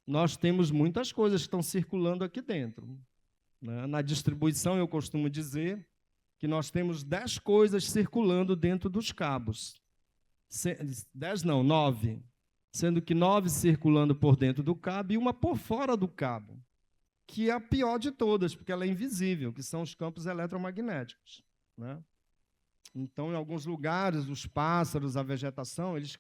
nós temos muitas coisas que estão circulando aqui dentro. Na distribuição, eu costumo dizer que nós temos 10 coisas circulando dentro dos cabos. 10 não, 9. Sendo que 9 circulando por dentro do cabo e uma por fora do cabo, que é a pior de todas, porque ela é invisível, que são os campos eletromagnéticos, né? Então, em alguns lugares, os pássaros, a vegetação, eles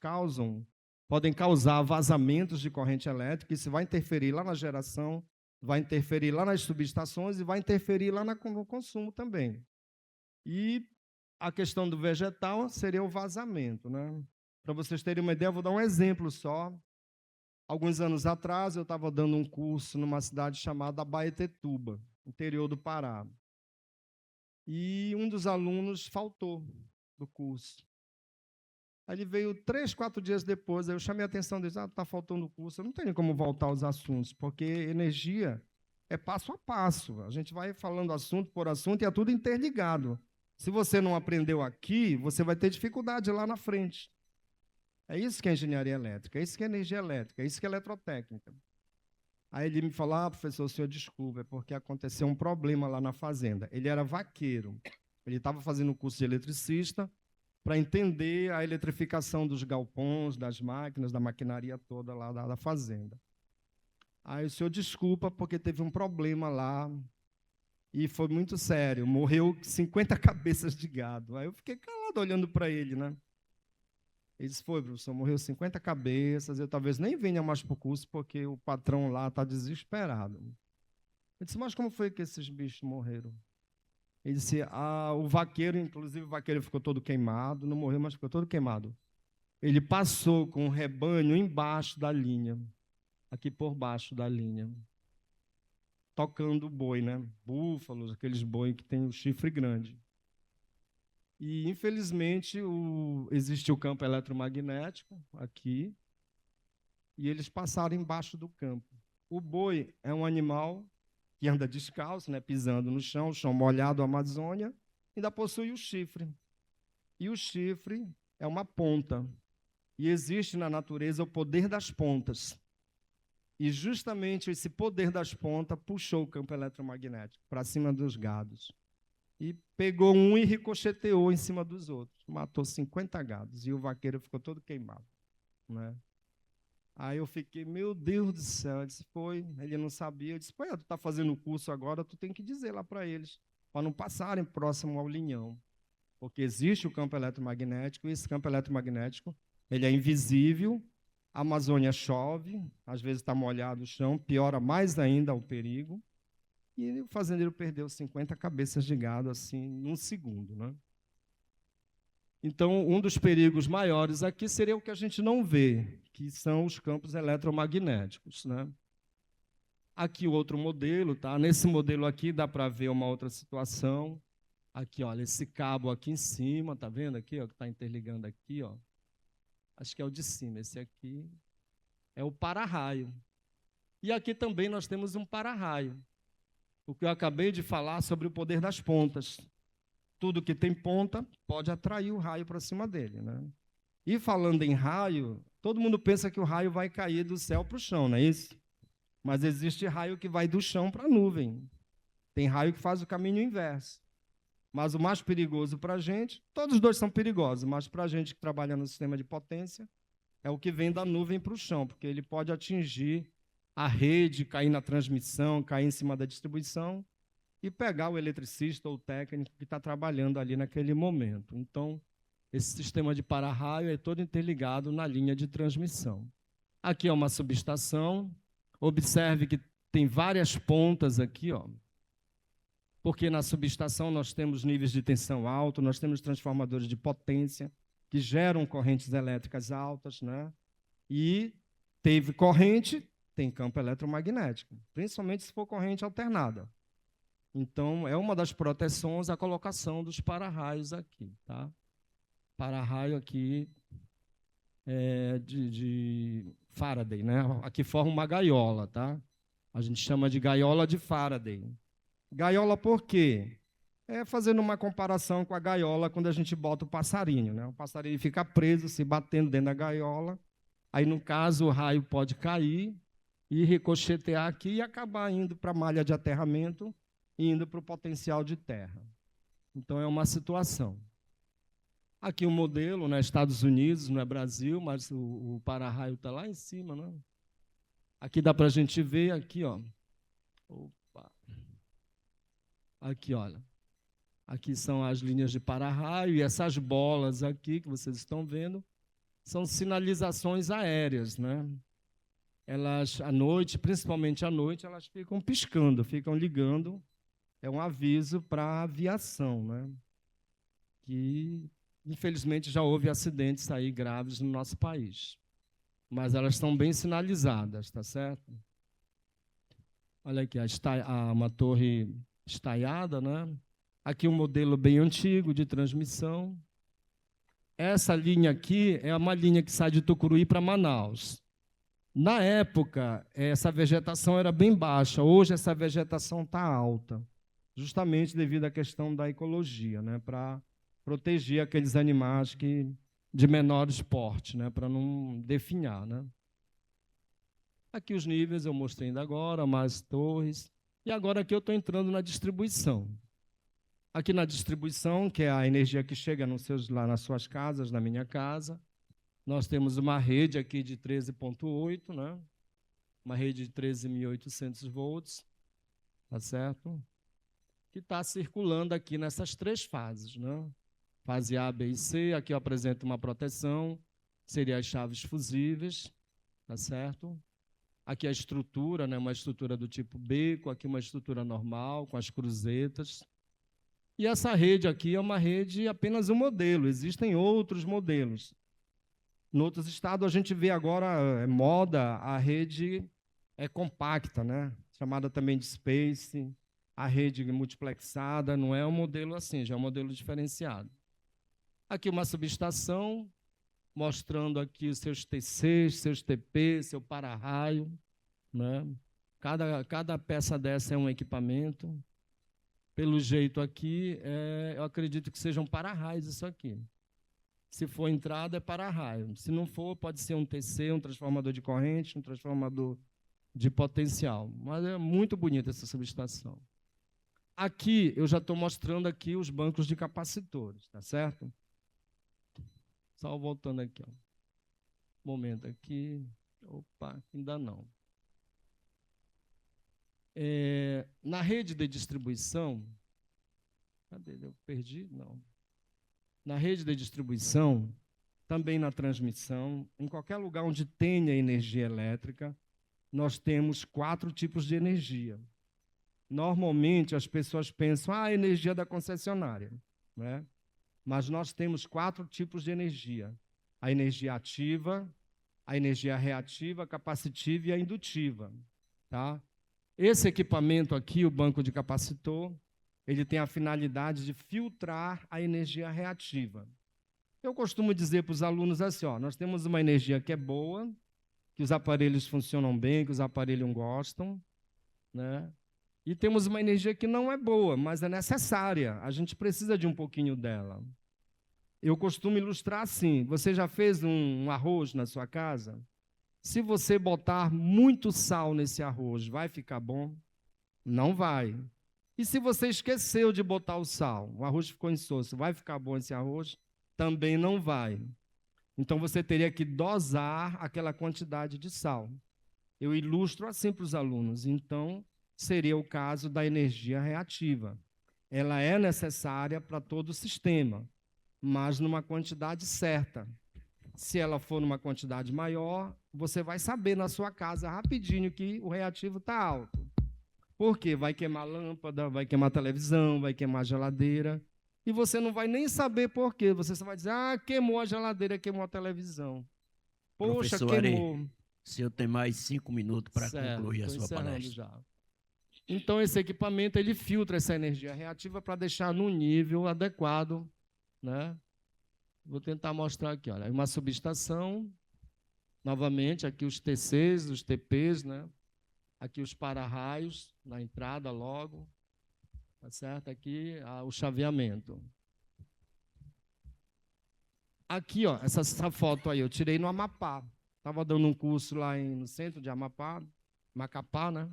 podem causar vazamentos de corrente elétrica, isso vai interferir lá na geração, vai interferir lá nas subestações e vai interferir lá no consumo também. E a questão do vegetal seria o vazamento, né? Para vocês terem uma ideia, eu vou dar um exemplo só. Alguns anos atrás, eu estava dando um curso numa cidade chamada Abaetetuba, interior do Pará. E um dos alunos faltou do curso. Aí ele veio 3, 4 dias depois, aí eu chamei a atenção dele, está faltando o curso, eu não tenho como voltar aos assuntos, porque energia é passo a passo, a gente vai falando assunto por assunto e é tudo interligado. Se você não aprendeu aqui, você vai ter dificuldade lá na frente. É isso que é engenharia elétrica, é isso que é energia elétrica, é isso que é eletrotécnica. Aí ele me falou, professor, o senhor desculpa, é porque aconteceu um problema lá na fazenda. Ele era vaqueiro, ele estava fazendo o curso de eletricista, para entender a eletrificação dos galpões, das máquinas, da maquinaria toda lá da fazenda. Aí o senhor desculpa porque teve um problema lá e foi muito sério, morreu 50 cabeças de gado. Aí eu fiquei calado olhando para ele, né? Ele disse, foi, professor, morreu 50 cabeças, eu talvez nem venha mais para o curso porque o patrão lá está desesperado. Eu disse, mas como foi que esses bichos morreram? Ele disse, o vaqueiro, inclusive o vaqueiro ficou todo queimado, não morreu, mas ficou todo queimado. Ele passou com o rebanho embaixo da linha, aqui por baixo da linha, tocando boi, né? Búfalos, aqueles boi que tem o chifre grande. E, infelizmente, existe o campo eletromagnético aqui, e eles passaram embaixo do campo. O boi é um animal que anda descalço, né, pisando no chão molhado, a Amazônia, ainda possui o chifre. E o chifre é uma ponta. E existe na natureza o poder das pontas. E justamente esse poder das pontas puxou o campo eletromagnético para cima dos gados. E pegou um e ricocheteou em cima dos outros. Matou 50 gados. E o vaqueiro ficou todo queimado, né? Aí eu fiquei, meu Deus do céu, ele disse, foi, ele não sabia, eu disse, pô, tu está fazendo o curso agora, tu tem que dizer lá para eles, para não passarem próximo ao linhão, porque existe o campo eletromagnético, e esse campo eletromagnético, ele é invisível, a Amazônia chove, às vezes está molhado o chão, piora mais ainda o perigo, e o fazendeiro perdeu 50 cabeças de gado, assim, num segundo, né? Então, um dos perigos maiores aqui seria o que a gente não vê, que são os campos eletromagnéticos, né? Aqui o outro modelo, tá? Nesse modelo aqui dá para ver uma outra situação. Aqui, olha, esse cabo aqui em cima, tá vendo aqui, ó, que está interligando aqui, ó. Acho que é o de cima, esse aqui é o para-raio. E aqui também nós temos um para-raio. O que eu acabei de falar sobre o poder das pontas. Tudo que tem ponta pode atrair o raio para cima dele, né? E falando em raio, todo mundo pensa que o raio vai cair do céu para o chão, não é isso? Mas existe raio que vai do chão para a nuvem. Tem raio que faz o caminho inverso. Mas o mais perigoso para a gente, todos os dois são perigosos, mas para a gente que trabalha no sistema de potência, é o que vem da nuvem para o chão, porque ele pode atingir a rede, cair na transmissão, cair em cima da distribuição e pegar o eletricista ou o técnico que está trabalhando ali naquele momento. Então, esse sistema de para-raio é todo interligado na linha de transmissão. Aqui é uma subestação. Observe que tem várias pontas aqui, ó, porque na subestação nós temos níveis de tensão alto, nós temos transformadores de potência que geram correntes elétricas altas, né? E teve corrente, tem campo eletromagnético, principalmente se for corrente alternada. Então, é uma das proteções a colocação dos para-raios aqui, tá? Para-raio aqui de Faraday, né? Aqui forma uma gaiola, tá? A gente chama de gaiola de Faraday. Gaiola por quê? Fazendo uma comparação com a gaiola quando a gente bota o passarinho, né? O passarinho fica preso, se batendo dentro da gaiola. Aí, no caso, o raio pode cair e ricochetear aqui e acabar indo para a malha de aterramento e indo para o potencial de terra. Então, é uma situação. Aqui o modelo, né, Estados Unidos, não é Brasil, mas o para-raio está lá em cima, né? Aqui dá para a gente ver, aqui, ó. Opa. Aqui, olha. Aqui são as linhas de para-raio e essas bolas aqui que vocês estão vendo são sinalizações aéreas, né? Elas, à noite, principalmente à noite, elas ficam piscando, ficam ligando. É um aviso para a aviação, né? Que infelizmente, já houve acidentes aí graves no nosso país. Mas elas estão bem sinalizadas, tá certo? Olha aqui, uma torre estaiada, né? Aqui um modelo bem antigo de transmissão. Essa linha aqui é uma linha que sai de Tucuruí para Manaus. Na época, essa vegetação era bem baixa. Hoje, essa vegetação está alta, justamente devido à questão da ecologia, né? Para proteger aqueles animais de menor porte, né, para não definhar, né? Aqui os níveis eu mostrei ainda agora, mais torres. E agora aqui eu estou entrando na distribuição. Aqui na distribuição, que é a energia que chega lá nas suas casas, na minha casa, nós temos uma rede aqui de 13,8, né? Uma rede de 13.800 volts, tá certo? Que está circulando aqui nessas três fases, né? Fase A, B e C, aqui eu apresento uma proteção, seria as chaves fusíveis, tá certo? Aqui a estrutura, né, uma estrutura do tipo beco, aqui uma estrutura normal, com as cruzetas. E essa rede aqui é uma rede apenas um modelo, existem outros modelos. Em outros estados a gente vê agora, moda, a rede compacta, né, chamada também de space, a rede multiplexada, não é um modelo assim, já é um modelo diferenciado. Aqui uma subestação, mostrando aqui os seus TCs, seus TP, seu para-raio, né? Cada peça dessa é um equipamento. Pelo jeito aqui, eu acredito que sejam para-raios isso aqui. Se for entrada, é para-raio. Se não for, pode ser um TC, um transformador de corrente, um transformador de potencial. Mas é muito bonita essa subestação. Aqui, eu já estou mostrando aqui os bancos de capacitores, tá certo? Só voltando aqui, ó. Momento aqui. Opa, ainda não. Na rede de distribuição, cadê? Eu perdi? Não. Na rede de distribuição, também na transmissão, em qualquer lugar onde tenha energia elétrica, nós temos 4 tipos de energia. Normalmente, as pessoas pensam, a energia da concessionária, né? Mas nós temos 4 tipos de energia: a energia ativa, a energia reativa, a capacitiva e a indutiva. Tá? Esse equipamento aqui, o banco de capacitor, ele tem a finalidade de filtrar a energia reativa. Eu costumo dizer para os alunos assim, ó, nós temos uma energia que é boa, que os aparelhos funcionam bem, que os aparelhos gostam, né? E temos uma energia que não é boa, mas é necessária. A gente precisa de um pouquinho dela. Eu costumo ilustrar assim: você já fez um arroz na sua casa? Se você botar muito sal nesse arroz, vai ficar bom? Não vai. E se você esqueceu de botar o sal, o arroz ficou insosso, vai ficar bom esse arroz? Também não vai. Então você teria que dosar aquela quantidade de sal. Eu ilustro assim para os alunos. Então, seria o caso da energia reativa. Ela é necessária para todo o sistema, mas numa quantidade certa. Se ela for numa quantidade maior, você vai saber na sua casa rapidinho que o reativo está alto. Por quê? Vai queimar lâmpada, vai queimar televisão, vai queimar geladeira. E você não vai nem saber por quê. Você só vai dizer, queimou a geladeira, queimou a televisão. Poxa, Professor queimou. Ari, o senhor tem mais 5 minutos para concluir a sua palestra. Já. Então, esse equipamento, ele filtra essa energia reativa para deixar num nível adequado, né? Vou tentar mostrar aqui, olha, uma subestação, novamente, aqui os TCs, os TPs, né? Aqui os para-raios, na entrada logo, tá certo? Aqui o chaveamento. Aqui, ó, essa foto aí, eu tirei no Amapá. Estava dando um curso lá no centro de Amapá, Macapá, né?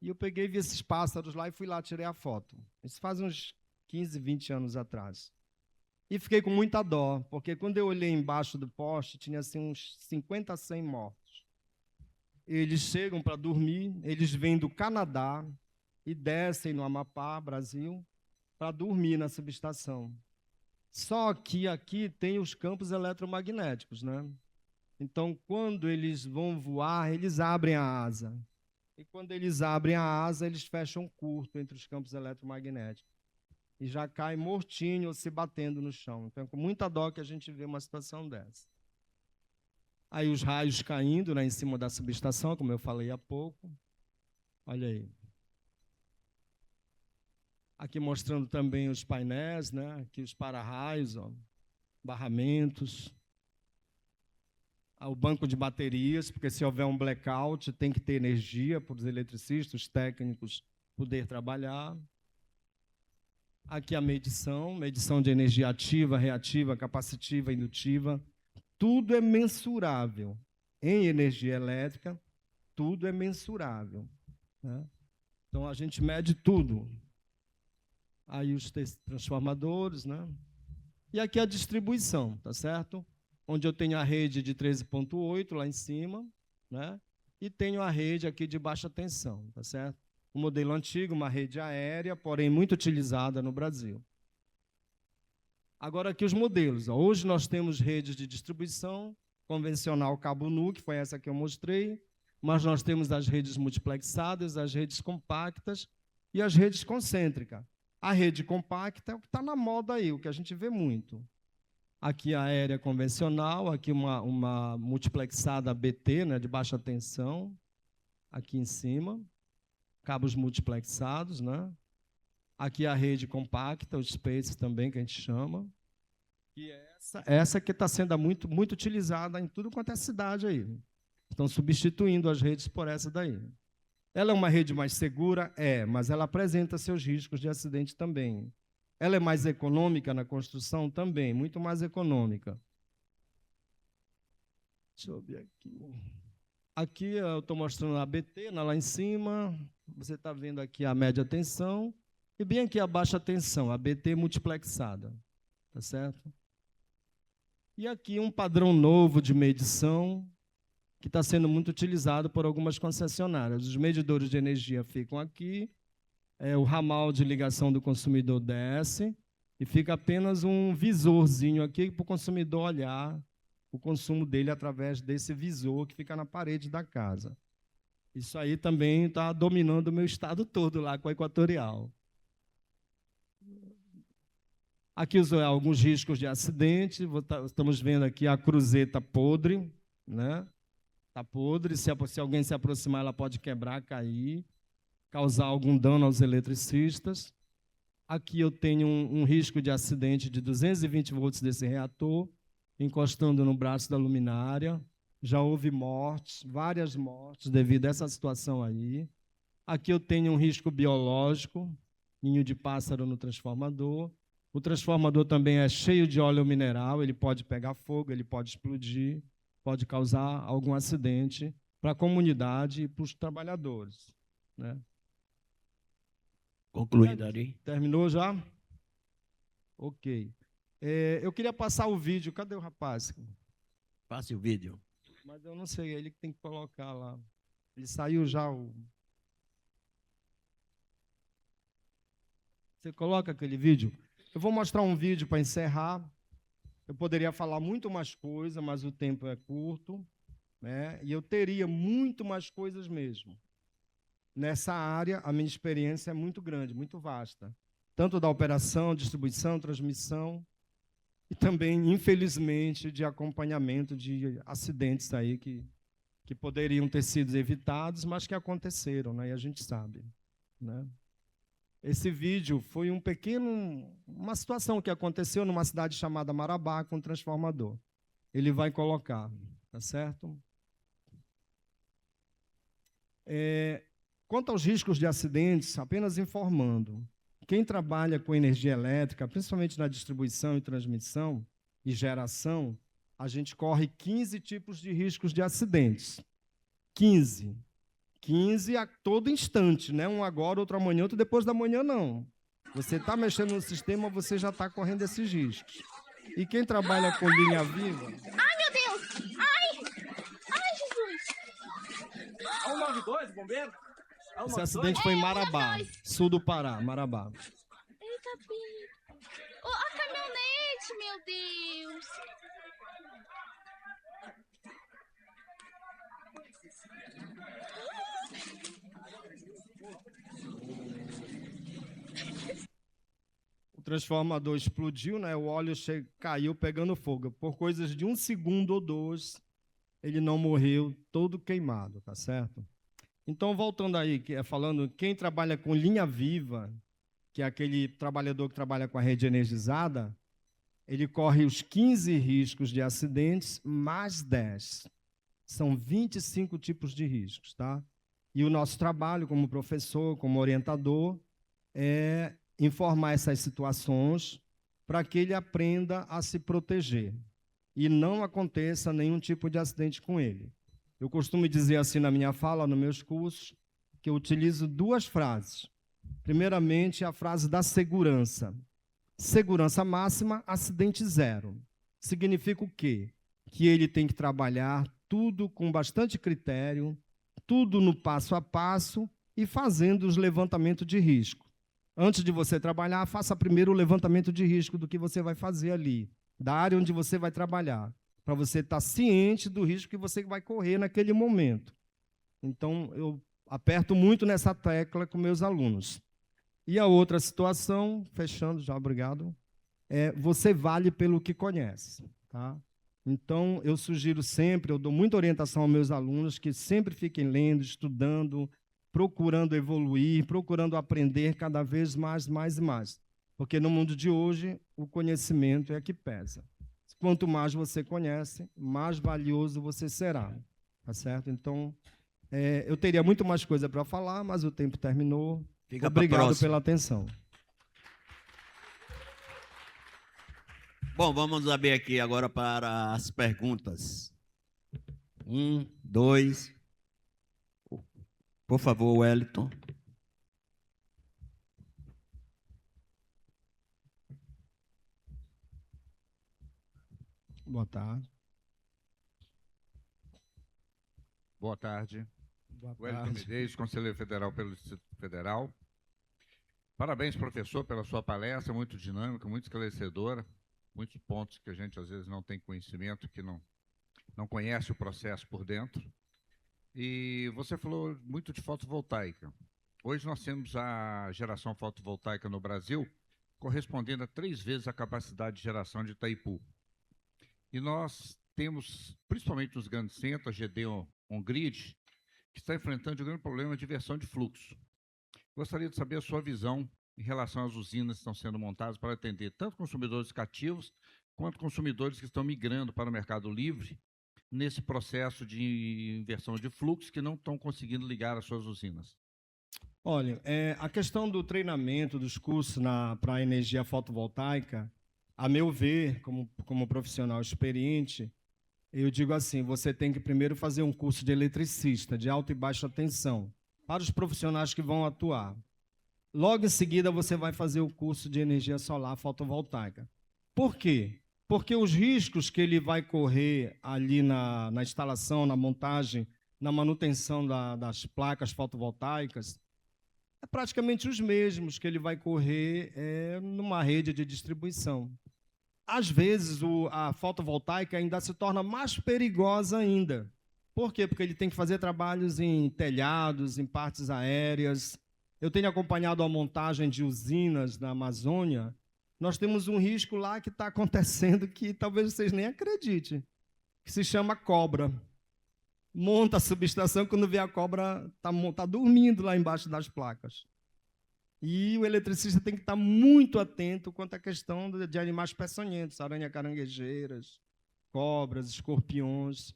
E eu peguei, vi esses pássaros lá e fui lá, tirei a foto. Isso faz uns 15, 20 anos atrás. E fiquei com muita dó, porque quando eu olhei embaixo do poste, tinha assim, uns 50, 100 mortos. Eles chegam para dormir, eles vêm do Canadá e descem no Amapá, Brasil, para dormir na subestação. Só que aqui tem os campos eletromagnéticos, né? Então, quando eles vão voar, eles abrem a asa. E quando eles abrem a asa, eles fecham um curto entre os campos eletromagnéticos. E já cai mortinho ou se batendo no chão. Então, é com muita dó que a gente vê uma situação dessa. Aí os raios caindo, né, em cima da subestação, como eu falei há pouco. Olha aí. Aqui mostrando também os painéis, né? Aqui os para-raios, barramentos. O banco de baterias, porque se houver um blackout, tem que ter energia para os eletricistas, os técnicos poder trabalhar. Aqui a medição de energia ativa, reativa, capacitiva, indutiva. Tudo é mensurável. Em energia elétrica, tudo é mensurável, né? Então, a gente mede tudo. Aí os transformadores, né? E aqui a distribuição, tá certo? Onde eu tenho a rede de 13.8 lá em cima, né? E tenho a rede aqui de baixa tensão, tá certo? Um modelo antigo, uma rede aérea, porém muito utilizada no Brasil. Agora aqui os modelos. Hoje nós temos redes de distribuição convencional cabo NU, que foi essa que eu mostrei, mas nós temos as redes multiplexadas, as redes compactas e as redes concêntricas. A rede compacta é o que está na moda aí, o que a gente vê muito. Aqui a aérea convencional, aqui uma multiplexada BT, né, de baixa tensão, aqui em cima, cabos multiplexados, né? Aqui a rede compacta, o Space também, que a gente chama. E essa que está sendo muito utilizada em tudo quanto é cidade aí. Estão substituindo as redes por essa daí. Ela é uma rede mais segura? É, mas ela apresenta seus riscos de acidente também. Ela é mais econômica na construção? Também, muito mais econômica. Deixa eu ver aqui. Aqui eu estou mostrando a BT, lá em cima. Você está vendo aqui a média tensão. E bem aqui a baixa tensão, a BT multiplexada. Tá certo? E aqui um padrão novo de medição, que está sendo muito utilizado por algumas concessionárias. Os medidores de energia ficam aqui, o ramal de ligação do consumidor desce, e fica apenas um visorzinho aqui para o consumidor olhar o consumo dele através desse visor que fica na parede da casa. Isso aí também está dominando o meu estado todo lá com a Equatorial. Aqui alguns riscos de acidente. Estamos vendo aqui a cruzeta podre, né? Está podre. Se alguém se aproximar, ela pode quebrar, cair, causar algum dano aos eletricistas. Aqui eu tenho um risco de acidente de 220 volts desse reator, encostando no braço da luminária. Já houve mortes, várias mortes devido a essa situação aí. Aqui eu tenho um risco biológico, ninho de pássaro no transformador. O transformador também é cheio de óleo mineral, ele pode pegar fogo, ele pode explodir, pode causar algum acidente para a comunidade e para os trabalhadores, né? Concluído, Ari. Terminou já? Ok. Eu queria passar o vídeo. Cadê o rapaz? Passe o vídeo. Mas eu não sei, ele que tem que colocar lá. Ele saiu já. Você coloca aquele vídeo? Eu vou mostrar um vídeo para encerrar. Eu poderia falar muito mais coisa, mas o tempo é curto, né? E eu teria muito mais coisas mesmo. Nessa área, a minha experiência é muito grande, muito vasta. Tanto da operação, distribuição, transmissão, e também, infelizmente, de acompanhamento de acidentes aí que poderiam ter sido evitados, mas que aconteceram, né? E a gente sabe, né? Esse vídeo foi uma situação que aconteceu numa cidade chamada Marabá, com um transformador. Ele vai colocar, tá certo? Quanto aos riscos de acidentes, apenas informando, quem trabalha com energia elétrica, principalmente na distribuição e transmissão e geração, a gente corre 15 tipos de riscos de acidentes. 15 a todo instante, né? Um agora, outro amanhã, outro depois da manhã, não. Você está mexendo no sistema, você já está correndo esses riscos. E quem trabalha com linha viva... Ai, meu Deus! Ai, Jesus! 192, bombeiro? Esse acidente foi em Marabá, sul do Pará, Marabá. Eita, Pedro! Oh, a caminhonete, meu Deus! O transformador explodiu, né? O óleo caiu pegando fogo. Por coisas de 1 segundo ou 2, ele não morreu todo queimado, tá certo? Então, voltando aí, falando, quem trabalha com linha viva, que é aquele trabalhador que trabalha com a rede energizada, ele corre os 15 riscos de acidentes mais 10. São 25 tipos de riscos, tá? E o nosso trabalho como professor, como orientador, é informar essas situações para que ele aprenda a se proteger e não aconteça nenhum tipo de acidente com ele. Eu costumo dizer assim na minha fala, nos meus cursos, que eu utilizo 2 frases. Primeiramente, a frase da segurança. Segurança máxima, acidente zero. Significa o quê? Que ele tem que trabalhar tudo com bastante critério, tudo no passo a passo e fazendo os levantamentos de risco. Antes de você trabalhar, faça primeiro o levantamento de risco do que você vai fazer ali, da área onde você vai trabalhar, para você estar ciente do risco que você vai correr naquele momento. Então, eu aperto muito nessa tecla com meus alunos. E a outra situação, fechando já, obrigado, você vale pelo que conhece, tá? Então, eu sugiro sempre, eu dou muita orientação aos meus alunos que sempre fiquem lendo, estudando, procurando evoluir, procurando aprender cada vez mais e mais. Porque no mundo de hoje, o conhecimento é que pesa. Quanto mais você conhece, mais valioso você será. Tá certo? Então, eu teria muito mais coisa para falar, mas o tempo terminou. Obrigado pela atenção. Bom, vamos abrir aqui agora para as perguntas. 1, 2. Por favor, Wellington. Boa tarde. Boa tarde. Boa Wellington tarde. Medeiros, conselheiro federal pelo Distrito Federal. Parabéns, professor, pela sua palestra, muito dinâmica, muito esclarecedora. Muitos pontos que a gente, às vezes, não tem conhecimento, que não conhece o processo por dentro. E você falou muito de fotovoltaica. Hoje nós temos a geração fotovoltaica no Brasil correspondendo a 3 vezes a capacidade de geração de Itaipu. E nós temos, principalmente nos grandes centros, a GD On-Grid, que está enfrentando um grande problema de diversão de fluxo. Gostaria de saber a sua visão em relação às usinas que estão sendo montadas para atender tanto consumidores cativos quanto consumidores que estão migrando para o mercado livre nesse processo de inversão de fluxo que não estão conseguindo ligar as suas usinas. Olha, a questão do treinamento dos cursos para a energia fotovoltaica, a meu ver, como profissional experiente, eu digo assim, você tem que primeiro fazer um curso de eletricista, de alta e baixa tensão, para os profissionais que vão atuar. Logo em seguida, você vai fazer o curso de energia solar fotovoltaica. Por quê? Porque os riscos que ele vai correr ali na instalação, na montagem, na manutenção das placas fotovoltaicas, é praticamente os mesmos que ele vai correr numa rede de distribuição. Às vezes, a fotovoltaica ainda se torna mais perigosa ainda. Por quê? Porque ele tem que fazer trabalhos em telhados, em partes aéreas. Eu tenho acompanhado a montagem de usinas na Amazônia. Nós temos um risco lá que está acontecendo que talvez vocês nem acreditem, que se chama cobra. Monta a subestação, quando vê a cobra, tá dormindo lá embaixo das placas. E o eletricista tem que estar muito atento quanto à questão de animais peçonhentos, aranha-caranguejeiras, cobras, escorpiões.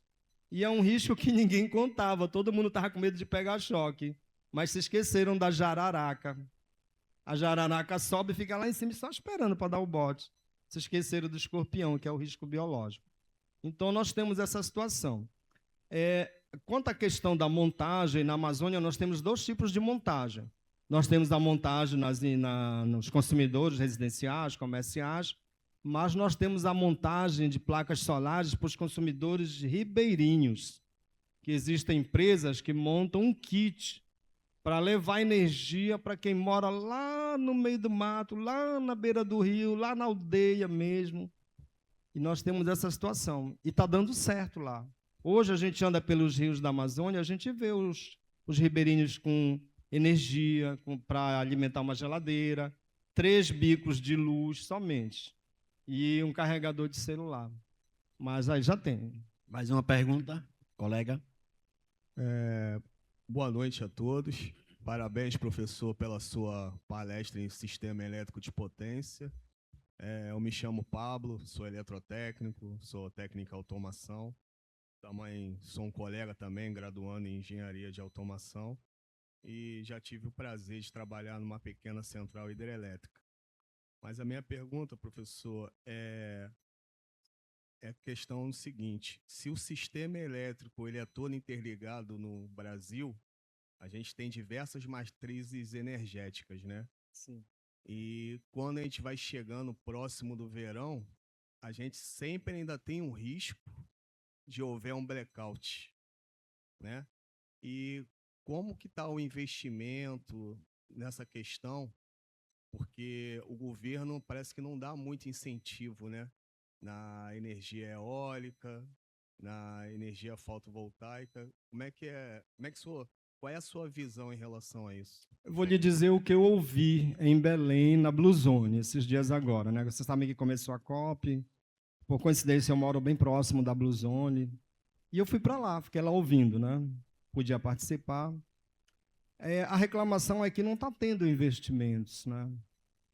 E é um risco que ninguém contava, todo mundo estava com medo de pegar choque. Mas se esqueceram da jararaca. A jararaca sobe e fica lá em cima só esperando para dar o bote. Se esqueceram do escorpião, que é o risco biológico. Então, nós temos essa situação. Quanto à questão da montagem, na Amazônia nós temos 2 tipos de montagem. Nós temos a montagem nos consumidores residenciais, comerciais, mas nós temos a montagem de placas solares para os consumidores ribeirinhos, que existem empresas que montam um kit para levar energia para quem mora lá no meio do mato, lá na beira do rio, lá na aldeia mesmo. E nós temos essa situação. E está dando certo lá. Hoje a gente anda pelos rios da Amazônia, a gente vê os ribeirinhos com energia para alimentar uma geladeira, 3 bicos de luz somente e um carregador de celular. Mas aí já tem. Mais uma pergunta, colega? Boa noite a todos. Parabéns, professor, pela sua palestra em Sistema Elétrico de Potência. Eu me chamo Pablo, sou eletrotécnico, sou técnico em automação. Também sou um colega também, graduando em Engenharia de Automação. E já tive o prazer de trabalhar numa pequena central hidrelétrica. Mas a minha pergunta, professor, é a questão seguinte: se o sistema elétrico ele é todo interligado no Brasil, a gente tem diversas matrizes energéticas, né? Sim. E quando a gente vai chegando próximo do verão, a gente sempre ainda tem um risco de houver um blackout, né? E como que está o investimento nessa questão? Porque o governo parece que não dá muito incentivo, né? Na energia eólica, na energia fotovoltaica. Qual é a sua visão em relação a isso? Eu vou lhe dizer o que eu ouvi em Belém, na Blue Zone, esses dias agora, né? Você sabe que começou a COP, por coincidência eu moro bem próximo da Blue Zone, e eu fui para lá, fiquei lá ouvindo, né? Podia participar. A reclamação é que não está tendo investimentos, né?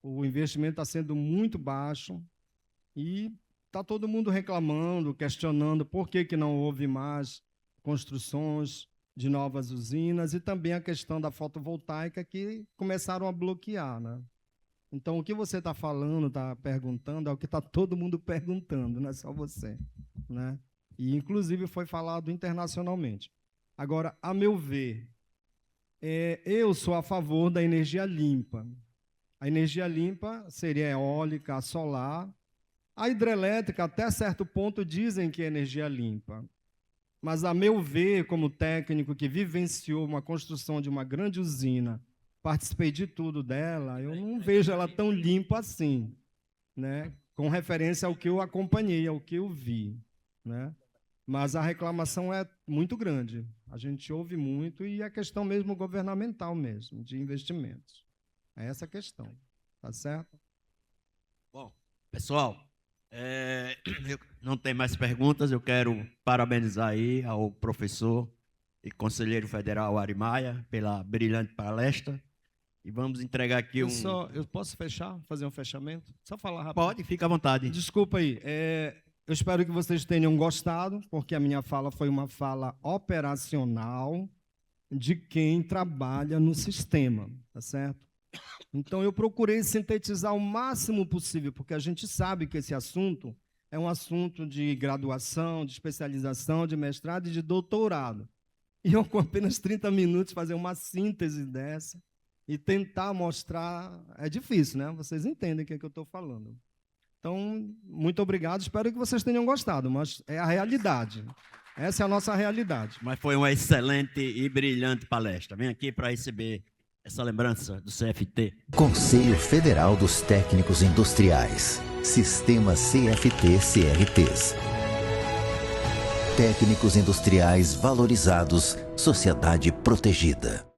O investimento está sendo muito baixo e está todo mundo reclamando, questionando por que não houve mais construções de novas usinas e também a questão da fotovoltaica que começaram a bloquear, né? Então, o que você está falando, está perguntando, é o que está todo mundo perguntando, não é só você, né? E, inclusive, foi falado internacionalmente. Agora, a meu ver, eu sou a favor da energia limpa. A energia limpa seria a eólica, a solar. A hidrelétrica, até certo ponto, dizem que é energia limpa. Mas, a meu ver, como técnico que vivenciou uma construção de uma grande usina, participei de tudo dela, eu não vejo ela tão limpa assim, né? Com referência ao que eu acompanhei, ao que eu vi, né? Mas a reclamação é muito grande. A gente ouve muito e é questão mesmo governamental mesmo, de investimentos. É essa a questão, tá certo? Bom, pessoal, eu não tenho mais perguntas. Eu quero parabenizar aí ao professor e conselheiro federal Ari Maia pela brilhante palestra. E vamos entregar aqui Eu posso fechar? Fazer um fechamento? Só falar rápido. Pode, fica à vontade. Desculpa aí. Eu espero que vocês tenham gostado, porque a minha fala foi uma fala operacional de quem trabalha no sistema, tá certo? Então, eu procurei sintetizar o máximo possível, porque a gente sabe que esse assunto é um assunto de graduação, de especialização, de mestrado e de doutorado. E eu, com apenas 30 minutos, fazer uma síntese dessa e tentar mostrar, é difícil, né? Vocês entendem o que é que eu estou falando. Então, muito obrigado, espero que vocês tenham gostado, mas é a realidade. Essa é a nossa realidade. Mas foi uma excelente e brilhante palestra. Vem aqui para receber essa lembrança do CFT. Conselho Federal dos Técnicos Industriais. Sistema CFT-CRTs. Técnicos industriais valorizados, sociedade protegida.